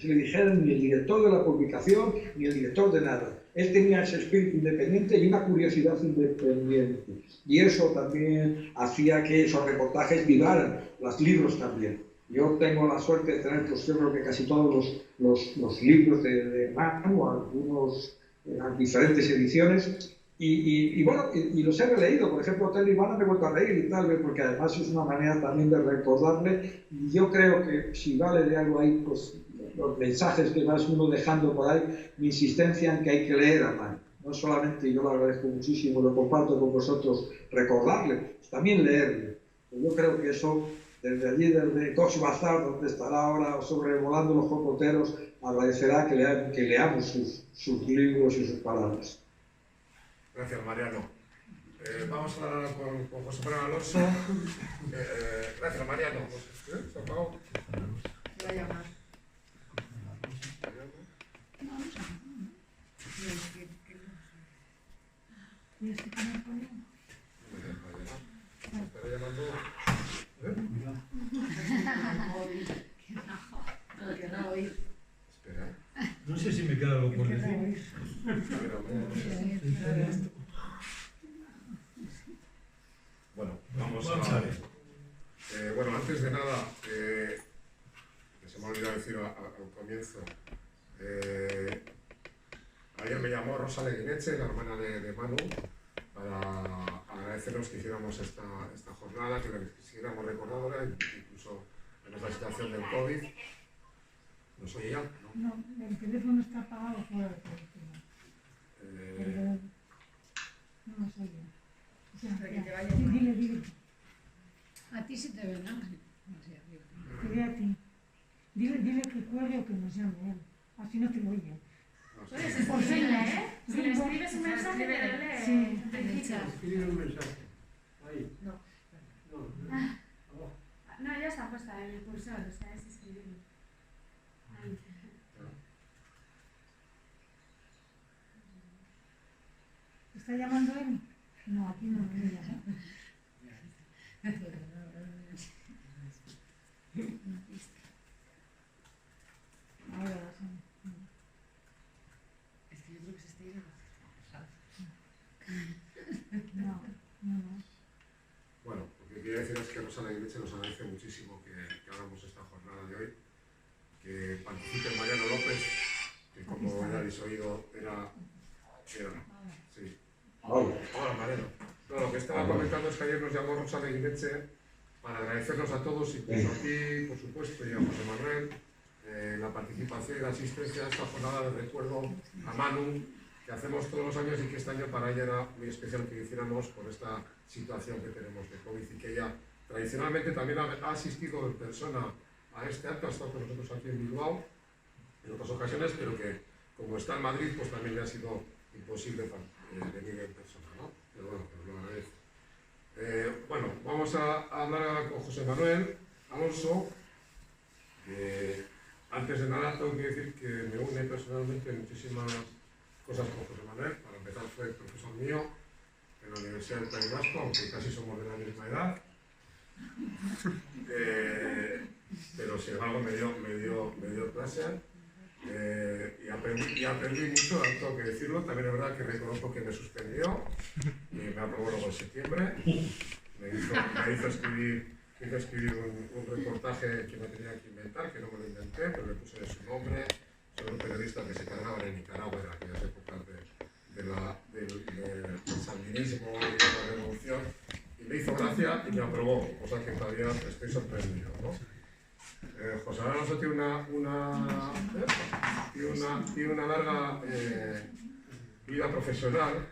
se le dijeran ni el director de la publicación ni el director de nada. Él tenía ese espíritu independiente y una curiosidad independiente. Y eso también hacía que esos reportajes vivaran, los libros también. Yo tengo la suerte de tener, pues yo creo que casi todos los libros de Manu, algunos en diferentes ediciones, y bueno, y los he releído. Por ejemplo, Hotel Ivana me he vuelto a leer y tal, porque además es una manera también de recordarle, y yo creo que si vale de algo ahí, pues los mensajes que vas uno dejando por ahí, mi insistencia en que hay que leer a Manu. No solamente, yo lo agradezco muchísimo, lo comparto con vosotros, recordarle, también leerle. Yo creo que eso, desde allí, desde Cox's Bazar, donde estará ahora sobrevolando los cocoteros, agradecerá que leamos sus libros y sus palabras. Gracias, Mariano. Vamos a hablar con José Manuel Alonso. Gracias, Mariano. ¿Se ha apagado? Voy a llamar. Estará llamando. Que no oír. Espera. No sé si me queda algo por decir. Bueno, vamos a ver. Bueno, antes de nada, que se me ha olvidado decir al comienzo, ayer me llamó Rosa Leguineche, la hermana de Manu, para agradecernos que hiciéramos esta jornada, que la siguiéramos recordándola, incluso en esta situación del COVID. ¿Nos oye ya? No, el teléfono está apagado fuera de cobertura. No nos oye. O sea, Pero que te vaya sí, mal. dile. A ti sí te ven, ¿no? Dile a ti. Dile que cuelgue o que nos llame él. Así no te lo oye. Puedes escribirle, ¿eh? Si le escribes un mensaje, te lo lee. Sí. En el chat. Escribe un mensaje. Ahí. No. No. No, ya está puesta en el cursor, o sea, es escribirlo. Ahí. ¿Está llamando él? No, aquí no me llama. Ahora sí. Es que yo creo que se está yendo. No. Bueno, lo que quería decir es que Rosa Leguineche nos agradece muchísimo que hagamos esta jornada de hoy, que participe Mariano López, que como ya habéis oído era sí. Hola, Mariano. No, lo que estaba comentando es que ayer nos llamó Rosa Leguineche para agradecernos a todos, incluso a ti, por supuesto, y a José Manuel, la participación y la asistencia a esta jornada de recuerdo a Manu, que hacemos todos los años y que este año para ella era muy especial que hiciéramos por esta situación que tenemos de COVID, y que ella tradicionalmente también ha asistido en persona a este acto, ha estado con nosotros aquí en Bilbao en otras ocasiones, pero que como está en Madrid, pues también le ha sido imposible venir en persona, ¿no? Pero bueno, pero lo agradezco. Bueno, vamos a hablar ahora con José Manuel Alonso. Antes de nada tengo que decir que me une personalmente muchísimas cosas con José Manuel. Para empezar, fue profesor mío en la Universidad del País Vasco, aunque casi somos de la misma edad. Pero sin embargo me dio clase. y aprendí mucho, tengo que decirlo. También es verdad que reconozco que me suspendió y me aprobó luego en septiembre. Me hizo escribir un reportaje que me tenía que inventar, que no me lo inventé, pero le puse de su nombre, sobre un periodista que se cargaba en Nicaragua en aquellas épocas del sandinismo y de la revolución, y me hizo gracia y me aprobó, cosa que todavía estoy sorprendido, ¿no? José Alonso tiene una larga vida profesional,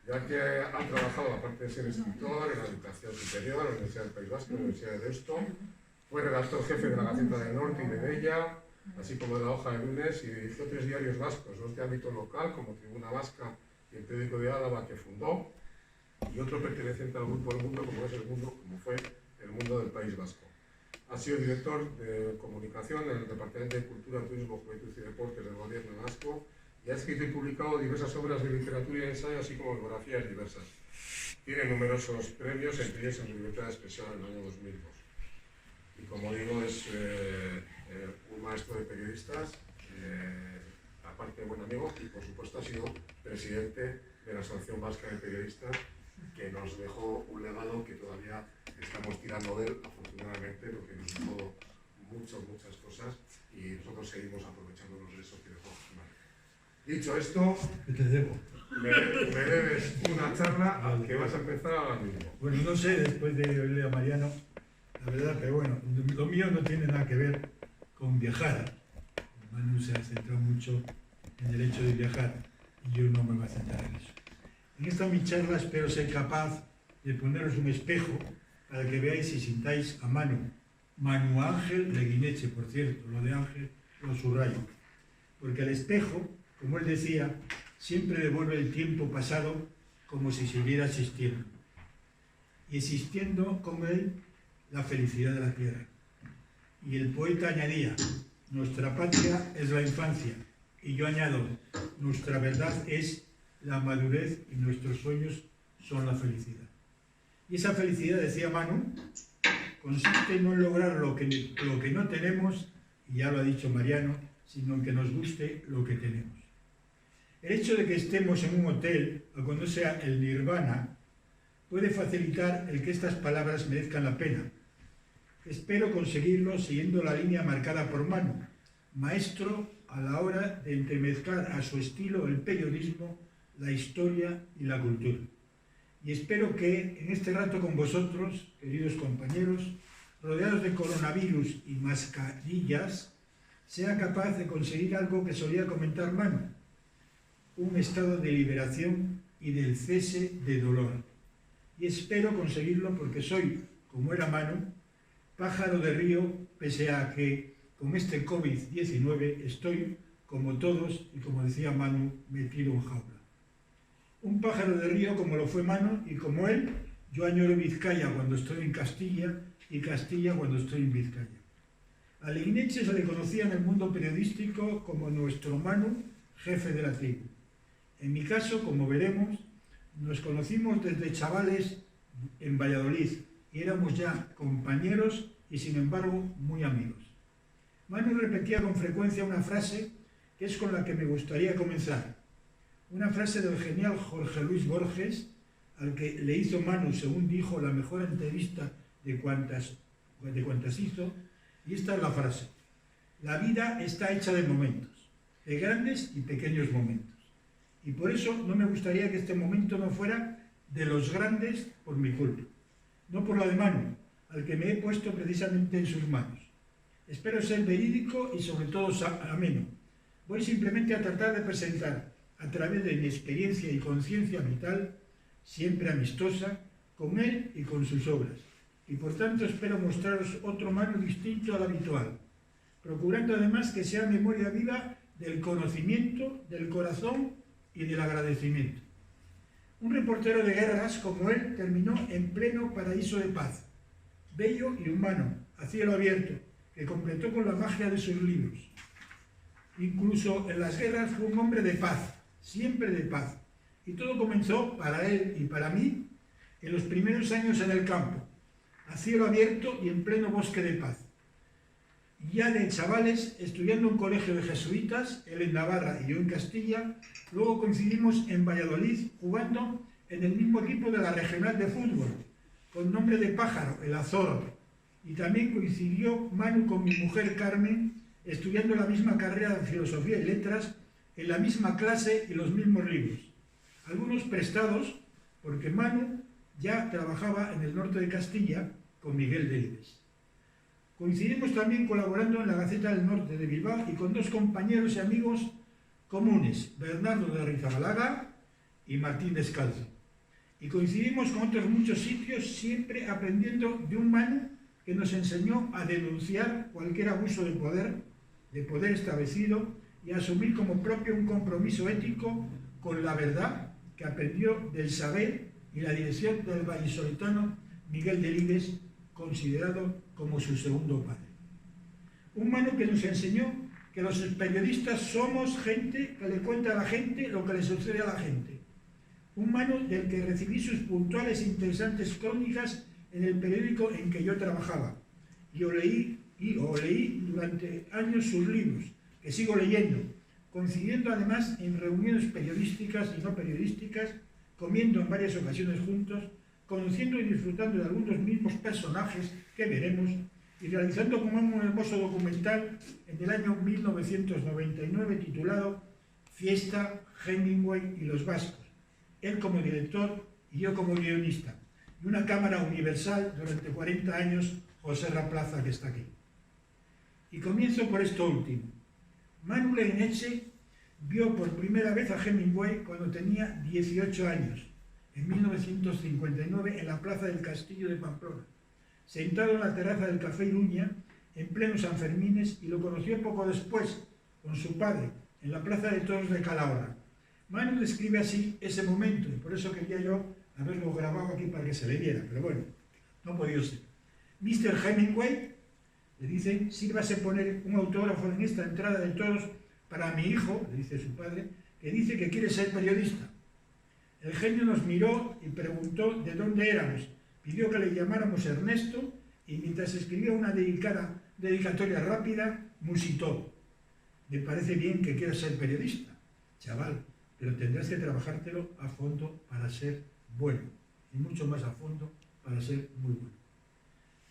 ya que ha trabajado, aparte de ser escritor, en la educación superior, en la Universidad del País Vasco, en la Universidad de Deusto, fue redactor jefe de la Gaceta del Norte y de Bella, así como de la Hoja de Lunes, y dirigió 3 diarios vascos, 2 de ámbito local, como Tribuna Vasca y el Periódico de Álava, que fundó, y otro perteneciente al Grupo El Mundo, como fue El Mundo del País Vasco. Ha sido director de comunicación en el Departamento de Cultura, Turismo, Juventud y Deportes del Gobierno vasco, y ha escrito y publicado diversas obras de literatura y ensayo, así como biografías diversas. Tiene numerosos premios, entre ellos en su libertad de expresión en el año 2002. Y como digo, es un maestro de periodistas, aparte de buen amigo, y por supuesto ha sido presidente de la Asociación Vasca de Periodistas, que nos dejó un legado que todavía estamos tirando de él, afortunadamente, porque nos dejó muchas cosas y nosotros seguimos aprovechándonos de eso que dejó. Dicho esto, Te debo. me debes una charla que vas a empezar ahora mismo. Bueno, no sé, después de oírle a Mariano, la verdad, pero bueno, lo mío no tiene nada que ver con viajar. Manu se ha centrado mucho en el hecho de viajar y yo no me voy a centrar en eso. En esta mi charla espero ser capaz de poneros un espejo para que veáis y sintáis a Manu Ángel de Guineche, por cierto, lo de Ángel lo subrayo, porque el espejo, como él decía, siempre devuelve el tiempo pasado como si siguiera existiendo, y existiendo con él la felicidad de la tierra. Y el poeta añadía, nuestra patria es la infancia, y yo añado, nuestra verdad es la madurez y nuestros sueños son la felicidad. Y esa felicidad, decía Manu, consiste no en lograr lo que no tenemos, y ya lo ha dicho Mariano, sino en que nos guste lo que tenemos. El hecho de que estemos en un hotel, o cuando sea el nirvana, puede facilitar el que estas palabras merezcan la pena. Espero conseguirlo siguiendo la línea marcada por Manu, maestro a la hora de entremezclar a su estilo el periodismo, la historia y la cultura. Y espero que en este rato con vosotros, queridos compañeros, rodeados de coronavirus y mascarillas, sea capaz de conseguir algo que solía comentar Manu, un estado de liberación y del cese de dolor. Y espero conseguirlo porque soy, como era Manu, pájaro de río, pese a que con este COVID-19 estoy, como todos, y como decía Manu, metido en jaula. Un pájaro de río como lo fue Manu, y como él, yo añoro Vizcaya cuando estoy en Castilla y Castilla cuando estoy en Vizcaya. A Leguineche se le conocía en el mundo periodístico como nuestro Manu, jefe de la tribu. En mi caso, como veremos, nos conocimos desde chavales en Valladolid y éramos ya compañeros y sin embargo muy amigos. Manu repetía con frecuencia una frase que es con la que me gustaría comenzar. Una frase del genial Jorge Luis Borges, al que le hizo Manu, según dijo, la mejor entrevista de cuantas hizo, y esta es la frase. La vida está hecha de momentos, de grandes y pequeños momentos. Y por eso no me gustaría que este momento no fuera de los grandes por mi culpa, no por la de Manu, al que me he puesto precisamente en sus manos. Espero ser verídico y sobre todo ameno. Voy simplemente a tratar de presentar, a través de mi experiencia y conciencia vital, siempre amistosa, con él y con sus obras. Y por tanto espero mostraros otro Manu distinto al habitual, procurando además que sea memoria viva del conocimiento, del corazón y del agradecimiento. Un reportero de guerras como él terminó en pleno paraíso de paz, bello y humano, a cielo abierto, que completó con la magia de sus libros. Incluso en las guerras fue un hombre de paz, siempre de paz. Y todo comenzó para él y para mí en los primeros años en el campo, a cielo abierto y en pleno bosque de paz. ya de chavales, estudiando en un colegio de jesuitas, él en Navarra y yo en Castilla. Luego coincidimos en Valladolid jugando en el mismo equipo de la regional de fútbol, con nombre de pájaro, el Azor. Y también coincidió Manu con mi mujer Carmen, estudiando la misma carrera de Filosofía y Letras, en la misma clase y los mismos libros. Algunos prestados, porque Manu ya trabajaba en el norte de Castilla con Miguel Delibes. Coincidimos también colaborando en la Gaceta del Norte de Bilbao y con dos compañeros y amigos comunes, Bernardo de Rizabalaga y Martín Descalzo. Y coincidimos con otros muchos sitios, siempre aprendiendo de un Manu que nos enseñó a denunciar cualquier abuso de poder establecido y a asumir como propio un compromiso ético con la verdad que aprendió del saber y la dirección del vallisoletano Miguel Delibes, considerado como su segundo padre. Un Manu que nos enseñó que los periodistas somos gente que le cuenta a la gente lo que le sucede a la gente. Un Manu del que recibí sus puntuales e interesantes crónicas en el periódico en que yo trabajaba. Y leí durante años sus libros, que sigo leyendo, coincidiendo además en reuniones periodísticas y no periodísticas, comiendo en varias ocasiones juntos, conociendo y disfrutando de algunos mismos personajes que veremos y realizando como un hermoso documental en el año 1999 titulado Fiesta, Hemingway y los vascos, él como director y yo como guionista, y una cámara universal durante 40 años, Joserra Plaza, que está aquí. Y comienzo por esto último. Manu Leineche vio por primera vez a Hemingway cuando tenía 18 años, en 1959, en la plaza del Castillo de Pamplona, sentado en la terraza del Café Iruña, en pleno Sanfermines, y lo conoció poco después, con su padre, en la Plaza de Toros de Calahorra. Manu describe así ese momento, y por eso quería yo haberlo grabado aquí para que se le viera, pero bueno, no ha podido ser. Mr. Hemingway, le dice, sírvase poner un autógrafo en esta entrada de toros para mi hijo, le dice su padre, que dice que quiere ser periodista. El genio nos miró y preguntó de dónde éramos, pidió que le llamáramos Ernesto y mientras escribía una dedicatoria rápida, musitó. Me parece bien que quieras ser periodista, chaval, pero tendrás que trabajártelo a fondo para ser bueno, y mucho más a fondo para ser muy bueno.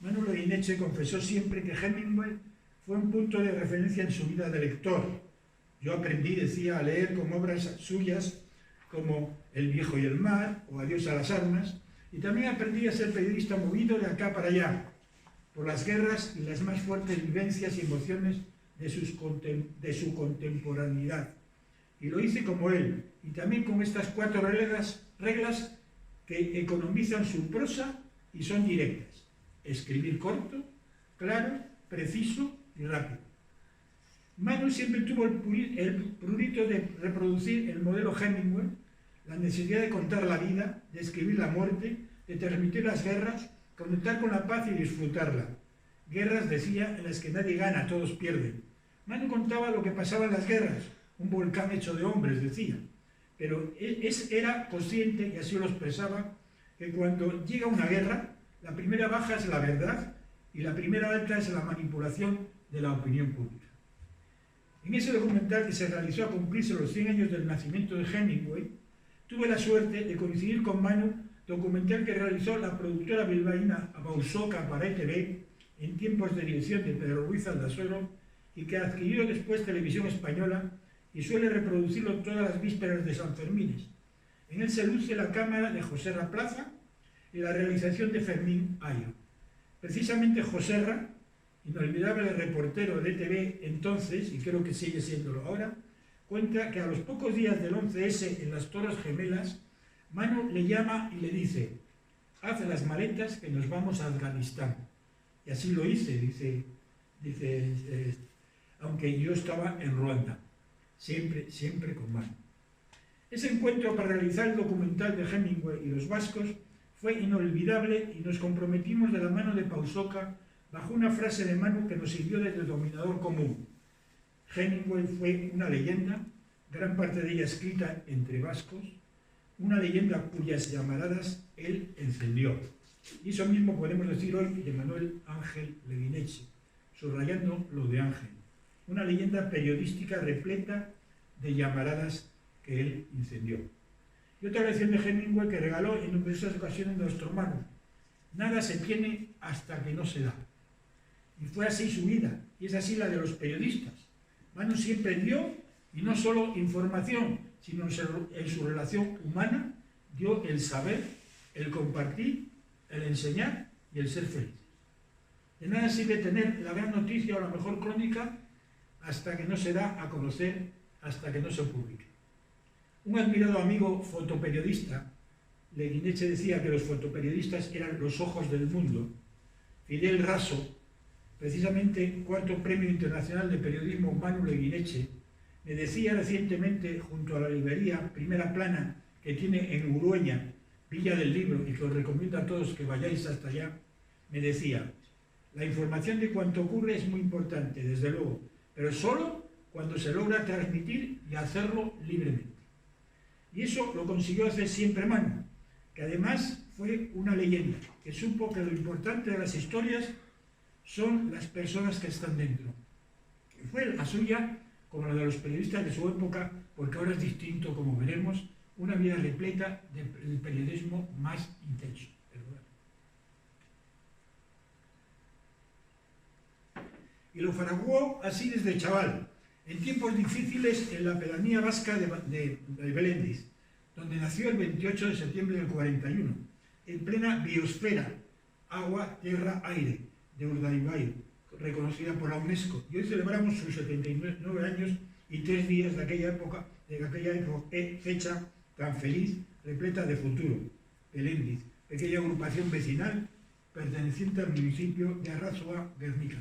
Manu Leineche confesó siempre que Hemingway fue un punto de referencia en su vida de lector. Yo aprendí, decía, a leer con obras suyas como El viejo y el mar o Adiós a las armas, y también aprendí a ser periodista movido de acá para allá, por las guerras y las más fuertes vivencias y emociones de su contemporaneidad. Y lo hice como él, y también con estas 4 reglas que economizan su prosa y son directas. Escribir corto, claro, preciso y rápido. Manu siempre tuvo el prurito de reproducir el modelo Hemingway, la necesidad de contar la vida, de escribir la muerte, de transmitir las guerras, conectar con la paz y disfrutarla. Guerras, decía, en las que nadie gana, todos pierden. Manu contaba lo que pasaba en las guerras, un volcán hecho de hombres, decía. Pero era consciente, y así lo expresaba, que cuando llega una guerra, la primera baja es la verdad y la primera alta es la manipulación de la opinión pública. En ese documental que se realizó a cumplirse los 100 años del nacimiento de Hemingway, tuve la suerte de coincidir con Manu, documental que realizó la productora bilbaína Bausoca para ETV en tiempos de dirección de Pedro Ruiz Aldasoro y que adquirió después Televisión Española y suele reproducirlo todas las vísperas de Sanfermines. En él se luce la cámara de Joserra Plaza y la realización de Fermín Ayo. Precisamente Joserra, inolvidable reportero de ETV entonces, y creo que sigue siéndolo ahora, cuenta que a los pocos días del 11S en las Torres Gemelas, Manu le llama y le dice: haz las maletas que nos vamos a Afganistán. Y así lo hice, dice, aunque yo estaba en Ruanda, siempre con Manu. Ese encuentro para realizar el documental de Hemingway y los vascos fue inolvidable y nos comprometimos de la mano de Pausoca bajo una frase de Manu que nos sirvió de denominador común. Hemingway fue una leyenda, gran parte de ella escrita entre vascos, una leyenda cuyas llamaradas él encendió. Y eso mismo podemos decir hoy de Manuel Ángel Leineche. subrayando lo de Ángel, una leyenda periodística repleta de llamaradas que él incendió. Y otra lección de Hemingway que regaló en numerosas ocasiones a nuestro hermano: nada se tiene hasta que no se da. Y fue así su vida, y es así la de los periodistas. Manu siempre dio, y no solo información, sino en su relación humana, dio el saber, el compartir, el enseñar y el ser feliz. De nada sirve tener la gran noticia o la mejor crónica hasta que no se da a conocer, hasta que no se publique. Un admirado amigo fotoperiodista, Leguineche, decía que los fotoperiodistas eran los ojos del mundo. Fidel Raso, precisamente cuarto Premio Internacional de Periodismo Manu Leguineche, me decía recientemente, junto a la librería Primera Plana que tiene en Urueña, Villa del Libro, y que os recomiendo a todos que vayáis hasta allá, me decía: la información de cuanto ocurre es muy importante, desde luego, pero solo cuando se logra transmitir y hacerlo libremente. Y eso lo consiguió hacer siempre Manu, que además fue una leyenda, que supo que lo importante de las historias son las personas que están dentro. Y fue la suya, como la de los periodistas de su época, porque ahora es distinto, como veremos, una vida repleta del periodismo más intenso. Y lo fraguó así desde chaval, en tiempos difíciles en la pedanía vasca de Belendiz, donde nació el 28 de septiembre del 41, en plena biosfera, agua, tierra, aire, de Urdaibai, reconocida por la UNESCO. Y hoy celebramos sus 79 años y 3 días de aquella época, fecha tan feliz, repleta de futuro. Belendiz, pequeña agrupación vecinal perteneciente al municipio de Arrazoa, Guernica.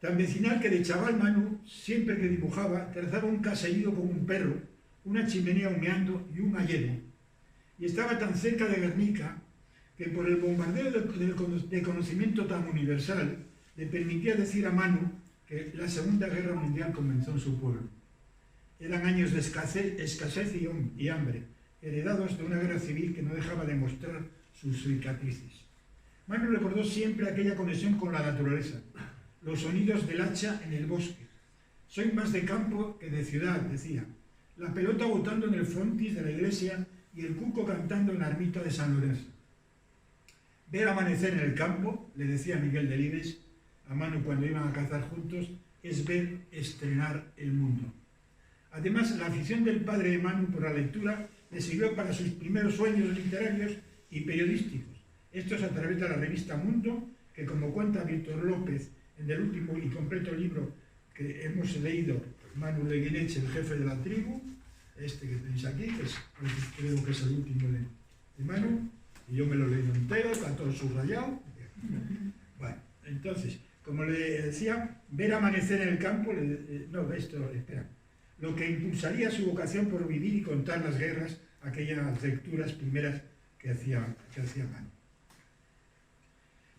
Tan vecinal que de chaval Manu, siempre que dibujaba, trazaba un caserío con un perro, una chimenea humeando y un gallego. Y estaba tan cerca de Guernica que por el bombardeo de conocimiento tan universal le permitía decir a Manu que la Segunda Guerra Mundial comenzó en su pueblo. Eran años de escasez y hambre, heredados de una guerra civil que no dejaba de mostrar sus cicatrices. Manu recordó siempre aquella conexión con la naturaleza, los sonidos del hacha en el bosque. Soy más de campo que de ciudad, decía. La pelota botando en el frontis de la iglesia y el cuco cantando en la ermita de San Lorenzo. Ver amanecer en el campo, le decía Miguel Delibes a Manu cuando iban a cazar juntos, es ver estrenar el mundo. Además, la afición del padre de Manu por la lectura le sirvió para sus primeros sueños literarios y periodísticos. Estos a través de la revista Mundo, que como cuenta Víctor López en el último y completo libro que hemos leído, Manu Leguineche, el jefe de la tribu, este que tenéis aquí, que creo que es el último de Manu, y yo me lo he leído entero, está todo subrayado. Bueno, entonces, como le decía, ver amanecer en el campo, lo que impulsaría su vocación por vivir y contar las guerras, aquellas lecturas primeras que hacía Manu.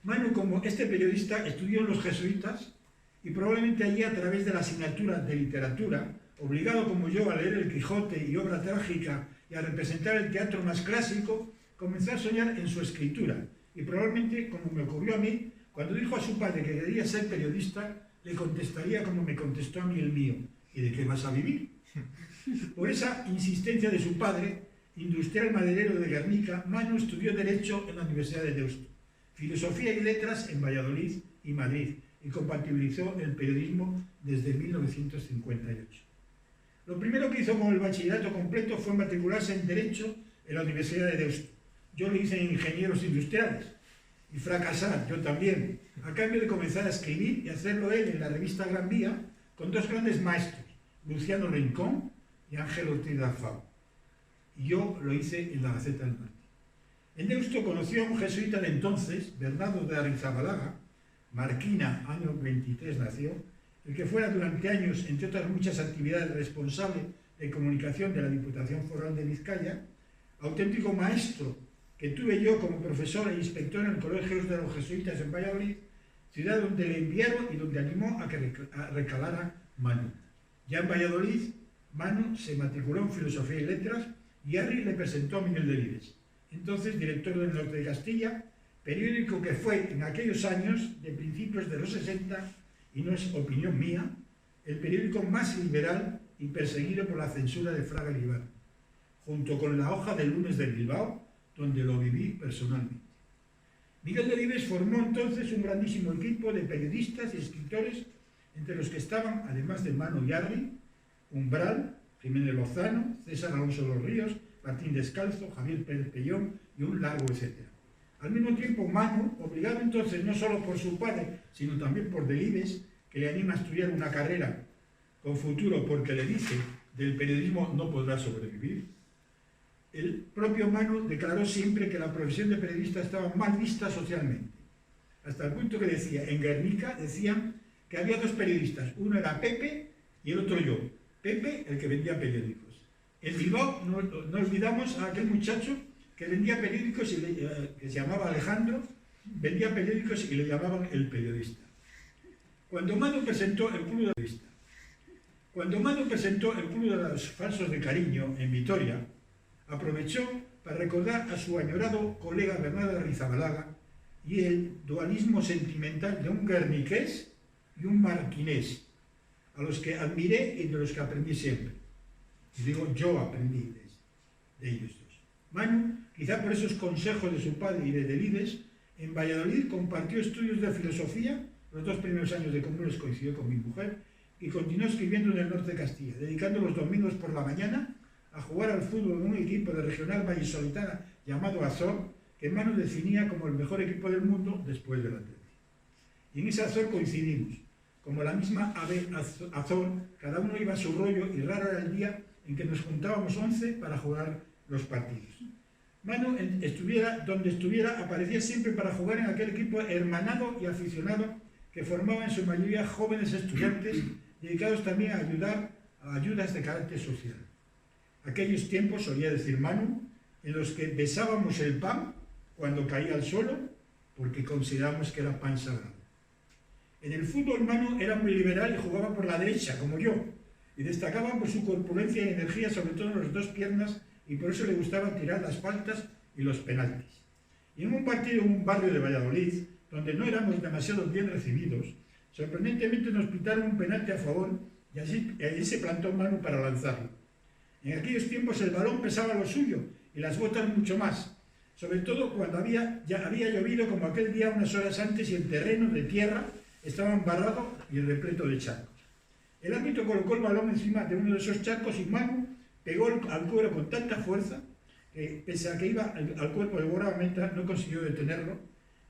Manu, como este periodista, estudió en los jesuitas y probablemente allí, a través de la asignatura de literatura, obligado como yo a leer el Quijote y obra trágica y a representar el teatro más clásico, comenzó a soñar en su escritura. Y probablemente, como me ocurrió a mí, cuando dijo a su padre que quería ser periodista, le contestaría como me contestó a mí el mío: ¿y de qué vas a vivir? Por esa insistencia de su padre, industrial maderero de Guernica, Manu estudió Derecho en la Universidad de Deusto, Filosofía y Letras en Valladolid y Madrid, y compatibilizó el periodismo desde 1958. Lo primero que hizo con el bachillerato completo fue matricularse en Derecho en la Universidad de Deusto. Yo lo hice en Ingenieros Industriales, y fracasar, yo también, a cambio de comenzar a escribir y hacerlo él en la revista Gran Vía, con dos grandes maestros, Luciano Rincón y Ángel Ortiz de Alfao. Y yo lo hice en la Gaceta del Norte. En Deusto conoció a un jesuita de entonces, Bernardo de Arrizabalaga, Marquina, año 23 nació, el que fuera durante años, entre otras muchas actividades, responsable de comunicación de la Diputación Foral de Vizcaya, auténtico maestro que tuve yo como profesor e inspector en el Colegio de los Jesuitas en Valladolid, ciudad donde le enviaron y donde animó a que recalara Manu. Ya en Valladolid, Manu se matriculó en Filosofía y Letras y Arri le presentó a Miguel Delibes, entonces director del Norte de Castilla, periódico que fue en aquellos años de principios de los 60, y no es opinión mía, el periódico más liberal y perseguido por la censura de Fraga Iribarne, junto con La Hoja del Lunes de Bilbao, donde lo viví personalmente. Miguel Delibes formó entonces un grandísimo equipo de periodistas y escritores, entre los que estaban, además de Manu Yarri, Umbral, Jiménez Lozano, César Alonso de los Ríos, Martín Descalzo, Javier Pérez Pellón y un largo etcétera. Al mismo tiempo, Manu, obligado entonces no solo por su padre, sino también por Delibes, que le anima a estudiar una carrera con futuro porque le dice del periodismo no podrá sobrevivir, el propio Manu declaró siempre que la profesión de periodista estaba mal vista socialmente, hasta el punto que decía, en Guernica decían que había dos periodistas, uno era Pepe y el otro yo. Pepe, el que vendía periódicos. En Bilbao no olvidamos a aquel muchacho que vendía periódicos, que se llamaba Alejandro, vendía periódicos y le llamaban el periodista. Cuando Manu presentó el Club de los Falsos de Cariño en Vitoria, aprovechó para recordar a su añorado colega Bernardo Arrizabalaga y el dualismo sentimental de un guerniqués y un marquinés, a los que admiré y de los que aprendí siempre. Y digo, yo aprendí de ellos dos. Manu, quizá por esos consejos de su padre y de Delibes, en Valladolid compartió estudios de filosofía, los 2 primeros años de comunes coincidió con mi mujer, y continuó escribiendo en el norte de Castilla, dedicando los domingos por la mañana a jugar al fútbol en un equipo de regional vallisoletana llamado Azor, que Manu definía como el mejor equipo del mundo después del Atlético. Y en ese Azor coincidimos. Como la misma ave Azor, cada uno iba a su rollo y raro era el día en que nos juntábamos 11 para jugar los partidos. Manu, estuviera donde estuviera, aparecía siempre para jugar en aquel equipo hermanado y aficionado que formaba en su mayoría jóvenes estudiantes dedicados también a ayudas de carácter social. Aquellos tiempos, solía decir Manu, en los que besábamos el pan cuando caía al suelo porque considerábamos que era pan sagrado. En el fútbol Manu era muy liberal y jugaba por la derecha, como yo, y destacaba por su corpulencia y energía, sobre todo en las 2 piernas, y por eso le gustaba tirar las faltas y los penaltis. Y en un partido en un barrio de Valladolid, donde no éramos demasiado bien recibidos, sorprendentemente nos pitaron un penalti a favor y allí se plantó Manu para lanzarlo. En aquellos tiempos el balón pesaba lo suyo y las botas mucho más, sobre todo cuando ya había llovido como aquel día unas horas antes y el terreno de tierra estaba embarrado y repleto de charcos. El árbitro colocó el balón encima de uno de esos charcos y Manu pegó al cuero con tanta fuerza que, pese a que iba al cuerpo del guardameta, no consiguió detenerlo,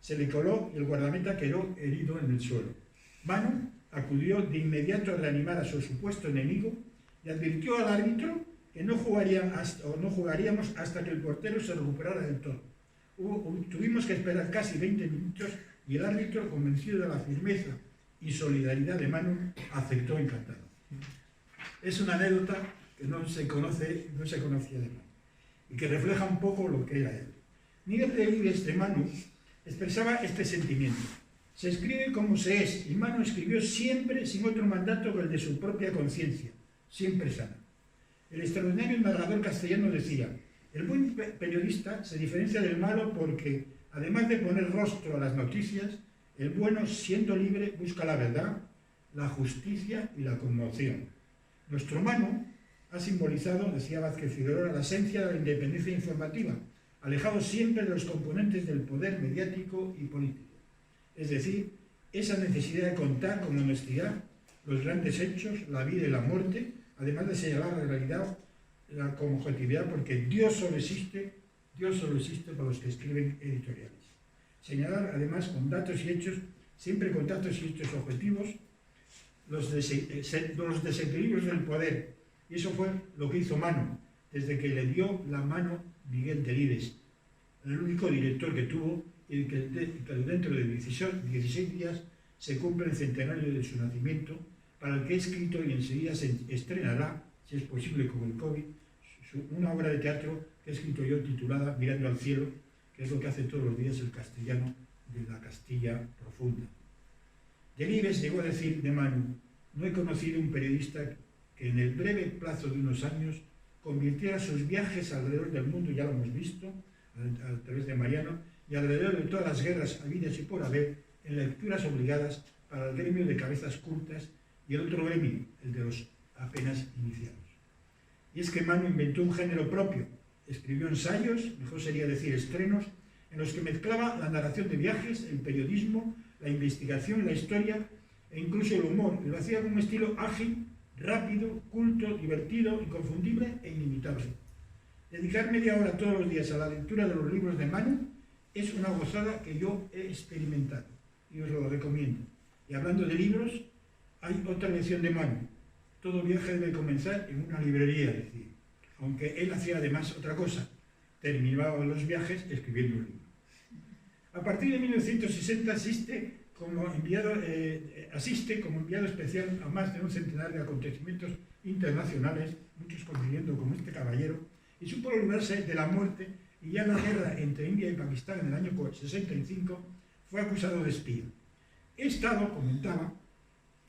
se le coló y el guardameta quedó herido en el suelo. Manu acudió de inmediato a reanimar a su supuesto enemigo y advirtió al árbitro que no jugaríamos hasta que el portero se recuperara del todo. Tuvimos que esperar casi 20 minutos y el árbitro, convencido de la firmeza y solidaridad de Manu, aceptó encantado. Es una anécdota que no se conocía de Manu y que refleja un poco lo que era él. Miguel Delibes de Manu expresaba este sentimiento. Se escribe como se es, y Manu escribió siempre sin otro mandato que el de su propia conciencia, siempre sana. El extraordinario narrador castellano decía, el buen periodista se diferencia del malo porque, además de poner rostro a las noticias, el bueno, siendo libre, busca la verdad, la justicia y la conmoción. Nuestro Manu ha simbolizado, decía Vázquez Figueroa, la esencia de la independencia informativa, alejado siempre de los componentes del poder mediático y político. Es decir, esa necesidad de contar con honestidad los grandes hechos, la vida y la muerte, además de señalar la realidad con objetividad, porque Dios solo existe para los que escriben editoriales. Señalar además con datos y hechos, siempre con datos y hechos objetivos, los desequilibrios del poder. Y eso fue lo que hizo Manu, desde que le dio la mano Miguel Delibes, el único director que tuvo y que dentro de 16 días se cumple el centenario de su nacimiento, para el que he escrito y enseguida se estrenará, si es posible con el COVID, una obra de teatro que he escrito yo titulada Mirando al cielo, que es lo que hace todos los días el castellano de la Castilla profunda. Delibes llegó a decir de Manu, no he conocido un periodista que en el breve plazo de unos años convirtiera sus viajes alrededor del mundo, ya lo hemos visto, a través de Mariano, y alrededor de todas las guerras habidas y por haber, en lecturas obligadas para el gremio de cabezas cultas y el otro gremio, el de los apenas iniciados. Y es que Manu inventó un género propio, escribió ensayos, mejor sería decir estrenos, en los que mezclaba la narración de viajes, el periodismo, la investigación, la historia e incluso el humor, y lo hacía con un estilo ágil, rápido, culto, divertido, inconfundible e inimitable. Dedicar media hora todos los días a la lectura de los libros de Manu es una gozada que yo he experimentado y os lo recomiendo. Y hablando de libros, hay otra lección de Manu. Todo viaje debe comenzar en una librería, decía. Aunque él hacía además otra cosa. Terminaba los viajes escribiendo un libro. A partir de 1960 asiste como enviado especial a más de un centenar de acontecimientos internacionales, muchos coincidiendo con este caballero, y supo librarse de la muerte, y ya en la guerra entre India y Pakistán en el año 65 fue acusado de espía. He estado, comentaba,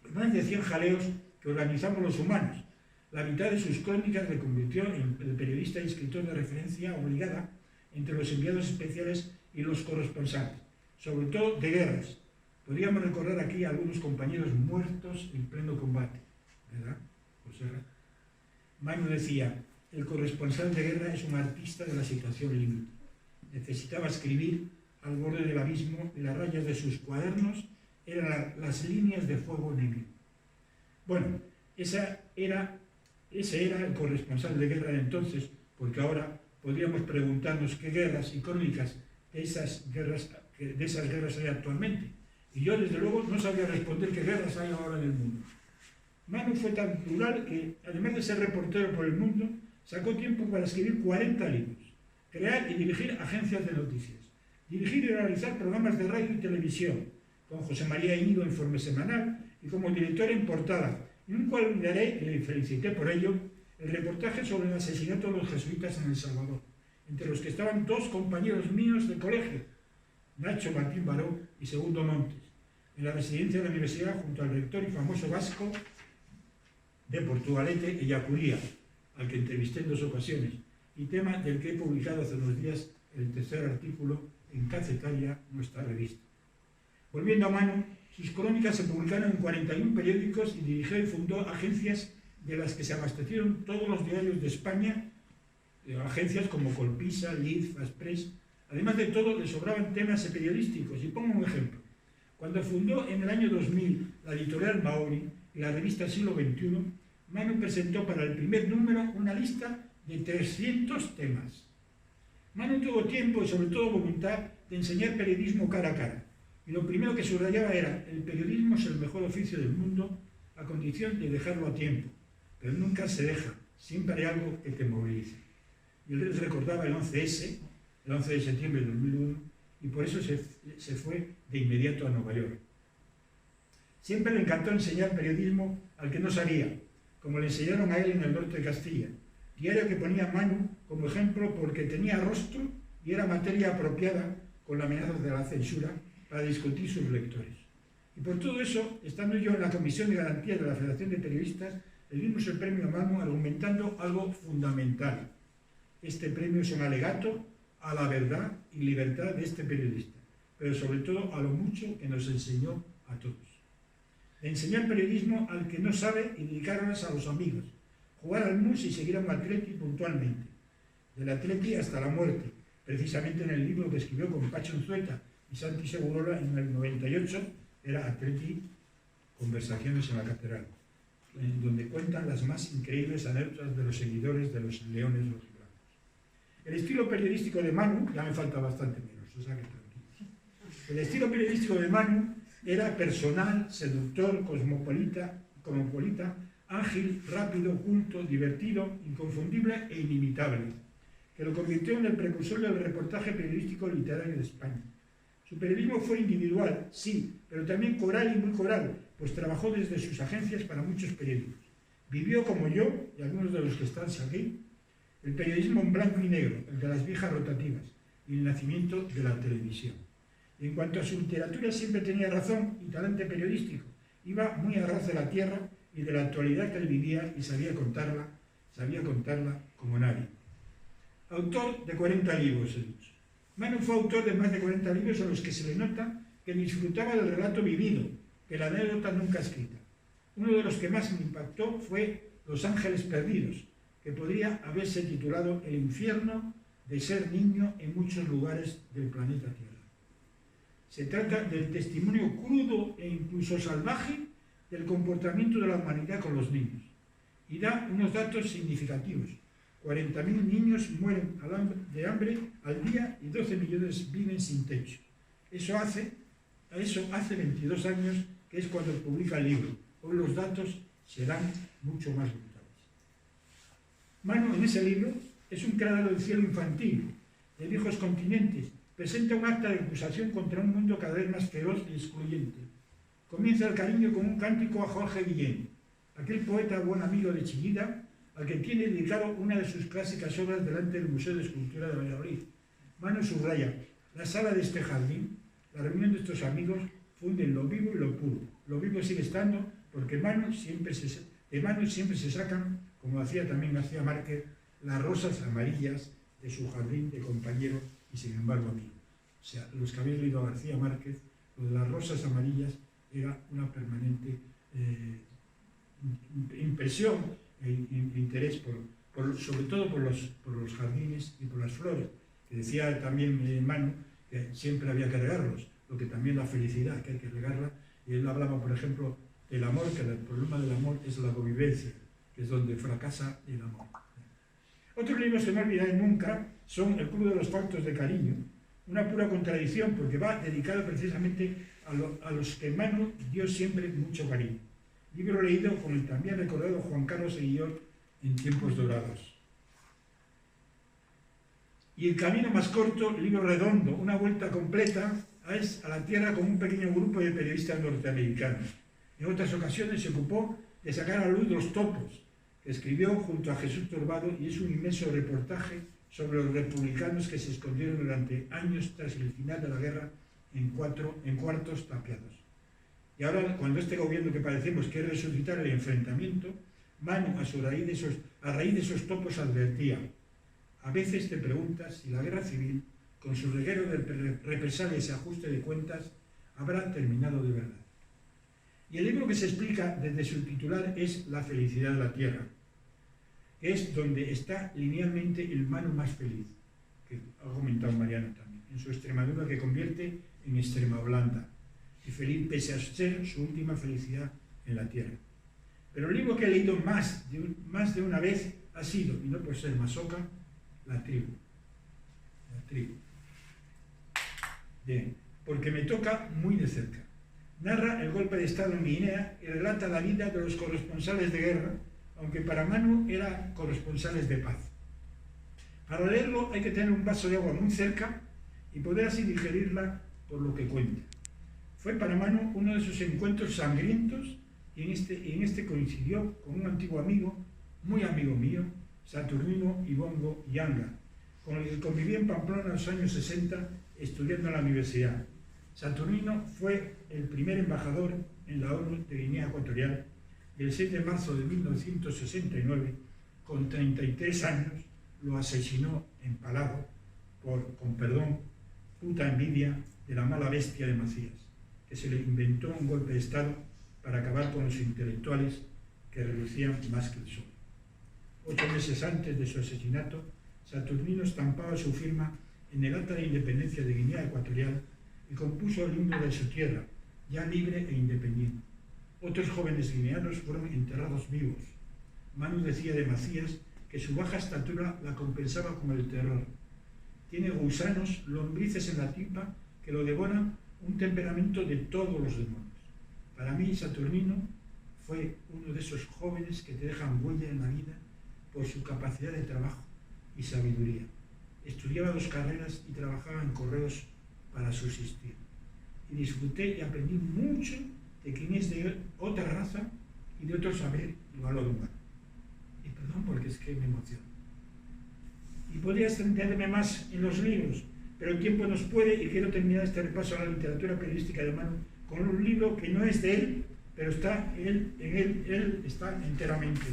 en más de 100 jaleos que organizamos los humanos. La mitad de sus crónicas le convirtió en el periodista y escritor de referencia obligada entre los enviados especiales y los corresponsales, sobre todo de guerras. Podríamos recordar aquí a algunos compañeros muertos en pleno combate, ¿verdad? Manu decía: el corresponsal de guerra es un artista de la situación límite. Necesitaba escribir al borde del abismo y las rayas de sus cuadernos eran las líneas de fuego enemigo. Bueno, ese era el corresponsal de guerra de entonces, porque ahora podríamos preguntarnos qué guerras y crónicas de esas guerras hay actualmente. Y yo, desde luego, no sabía responder qué guerras hay ahora en el mundo. Manu fue tan plural que, además de ser reportero por el mundo, sacó tiempo para escribir 40 libros, crear y dirigir agencias de noticias, dirigir y realizar programas de radio y televisión, con José María Íñigo Informe Semanal y como director en Portada. Y nunca olvidaré, y le felicité por ello, el reportaje sobre el asesinato de los jesuitas en El Salvador, entre los que estaban 2 compañeros míos de colegio, Nacho Martín Baró y Segundo Montes, en la residencia de la universidad junto al rector y famoso vasco de Portugalete, Ellacuría, al que entrevisté en 2 ocasiones, y tema del que he publicado hace unos días el 3er artículo en Cacetaria, nuestra revista. Volviendo a Manu, sus crónicas se publicaron en 41 periódicos y dirigió y fundó agencias de las que se abastecieron todos los diarios de España, agencias como Colpisa, Liz, Faspress. Además de todo, le sobraban temas periodísticos, y pongo un ejemplo. Cuando fundó en el año 2000 la editorial Maori y la revista Siglo XXI, Manu presentó para el primer número una lista de 300 temas. Manu tuvo tiempo y sobre todo voluntad de enseñar periodismo cara a cara, y lo primero que subrayaba era: el periodismo es el mejor oficio del mundo a condición de dejarlo a tiempo, pero nunca se deja, siempre hay algo que te movilice. Y él recordaba el 11S, el 11 de septiembre de 2001, y por eso se fue de inmediato a Nueva York. Siempre le encantó enseñar periodismo al que no sabía, como le enseñaron a él en el norte de Castilla, diario que ponía Manu como ejemplo porque tenía rostro y era materia apropiada con la amenaza de la censura para discutir sus lectores. Y por todo eso, estando yo en la Comisión de Garantía de la Federación de Periodistas, le dimos el premio a Manu argumentando algo fundamental. Este premio es un alegato a la verdad y libertad de este periodista, pero sobre todo a lo mucho que nos enseñó a todos. Le enseñó el periodismo al que no sabe y dedicar horas a los amigos, jugar al mus y seguir a un atleti puntualmente, del atleti hasta la muerte, precisamente en el libro que escribió con Pacho Unzueta y Santi Segurola en el 98, era Atleti, Conversaciones en la Catedral, en donde cuentan las más increíbles anécdotas de los seguidores de los Leones Blancos. El estilo periodístico de Manu, ya me falta bastante menos, o sea que tranquilos. El estilo periodístico de Manu era personal, seductor, cosmopolita, ágil, rápido, culto, divertido, inconfundible e inimitable, que lo convirtió en el precursor del reportaje periodístico literario de España. Su periodismo fue individual, sí, pero también coral y muy coral, pues trabajó desde sus agencias para muchos periódicos. Vivió como yo, y algunos de los que están aquí, el periodismo en blanco y negro, el de las viejas rotativas, y el nacimiento de la televisión. Y en cuanto a su literatura, siempre tenía razón y talante periodístico. Iba muy a ras de la tierra y de la actualidad que él vivía y sabía contarla como nadie. Autor de 40 libros, he dicho. Manu fue autor de más de 40 libros a los que se le nota que disfrutaba del relato vivido, que la anécdota nunca escrita. Uno de los que más me impactó fue Los Ángeles Perdidos, que podría haberse titulado El infierno de ser niño en muchos lugares del planeta Tierra. Se trata del testimonio crudo e incluso salvaje del comportamiento de la humanidad con los niños. Y da unos datos significativos. 40.000 niños mueren de hambre al día y 12 millones viven sin techo. Eso hace 22 años, que es cuando publica el libro. Hoy los datos serán mucho más brutales. Manu, en ese libro, es un creador del cielo infantil, de viejos continentes. Presenta un acta de acusación contra un mundo cada vez más feroz y excluyente. Comienza el cariño con un cántico a Jorge Guillén, aquel poeta buen amigo de Chillida, al que tiene dedicado una de sus clásicas obras delante del Museo de Escultura de Valladolid. Manu subraya: la sala de este jardín, la reunión de estos amigos, funden lo vivo y lo puro. Lo vivo sigue estando porque de Manu siempre se sacan, como hacía también García Márquez, las rosas amarillas de su jardín de compañero y sin embargo amigo. O sea, los que habéis leído a García Márquez, lo de las rosas amarillas era una permanente impresión e interés sobre todo por los jardines y por las flores, que decía también Manu que siempre había que regarlos, lo que también la felicidad, que hay que regarla, y él hablaba, por ejemplo, del amor, que el problema del amor es la convivencia, que es donde fracasa el amor. Otros libros que no olvidaré nunca son El Club de los Faltos de Cariño, una pura contradicción porque va dedicado precisamente a los que Manu dio siempre mucho cariño. Libro leído con el también recordado Juan Carlos Aguillot en tiempos dorados. Y El Camino Más Corto, libro redondo, una vuelta completa a la Tierra con un pequeño grupo de periodistas norteamericanos. En otras ocasiones se ocupó de sacar a luz Los Topos, que escribió junto a Jesús Turbado, y es un inmenso reportaje sobre los republicanos que se escondieron durante años tras el final de la guerra en cuartos tapiados. Y ahora, cuando este gobierno que padecemos quiere resucitar el enfrentamiento, Manu, a raíz de esos topos, advertía: a veces te preguntas si la guerra civil, con su reguero de represalias y ajuste de cuentas, habrá terminado de verdad. Y el libro que se explica desde su titular es La felicidad de la tierra, que es donde está linealmente el Manu más feliz, que ha comentado Mariano también, en su Extremadura que convierte en Extremadura, y feliz pese a ser su última felicidad en la tierra. Pero el libro que he leído más de una vez ha sido, y no por ser masoca, La tribu. La tribu. Bien, porque me toca muy de cerca. Narra el golpe de Estado en Guinea y relata la vida de los corresponsales de guerra, aunque para Manu eran corresponsales de paz. Para leerlo hay que tener un vaso de agua muy cerca y poder así digerirla por lo que cuenta. Fue para Manu uno de sus encuentros sangrientos y en este coincidió con un antiguo amigo, muy amigo mío, Saturnino Ibongo Yanga, con el que conviví en Pamplona en los años 60 estudiando en la universidad. Saturnino fue el primer embajador en la ONU de Guinea Ecuatorial y el 6 de marzo de 1969, con 33 años, lo asesinó empalado por, con perdón, puta envidia de la mala bestia de Macías, que se le inventó un golpe de Estado para acabar con los intelectuales que relucían más que el sol. 8 meses antes de su asesinato, Saturnino estampaba su firma en el Acta de Independencia de Guinea Ecuatorial y compuso el himno de su tierra, ya libre e independiente. Otros jóvenes guineanos fueron enterrados vivos. Manu decía de Macías que su baja estatura la compensaba con el terror. Tiene gusanos, lombrices en la tripa que lo devoran, un temperamento de todos los demonios. Para mí, Saturnino fue uno de esos jóvenes que te dejan huella en la vida por su capacidad de trabajo y sabiduría. Estudiaba 2 carreras y trabajaba en correos para subsistir. Y disfruté y aprendí mucho de quien es de otra raza y de otro saber y valor humano. Y perdón porque es que me emociono. Y podría extenderme más en los libros, pero el tiempo nos puede y quiero terminar este repaso a la literatura periodística de Manu con un libro que no es de él, pero está él está enteramente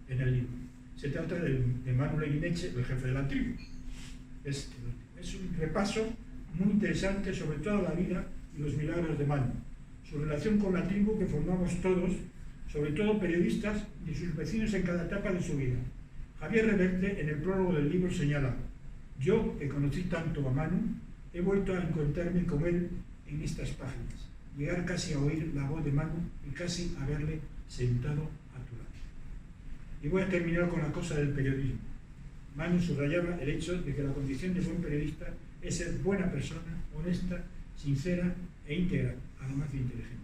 en el libro. Se trata de Manu Leguineche, el jefe de la tribu. Es Es un repaso muy interesante sobre toda la vida y los milagros de Manu, su relación con la tribu que formamos todos, sobre todo periodistas y sus vecinos en cada etapa de su vida. Javier Reverte, en el prólogo del libro, señala: yo, que conocí tanto a Manu, he vuelto a encontrarme con él en estas páginas, llegar casi a oír la voz de Manu y casi a verle sentado a tu lado. Y voy a terminar con la cosa del periodismo. Manu subrayaba el hecho de que la condición de buen periodista es ser buena persona, honesta, sincera e íntegra, además de inteligente.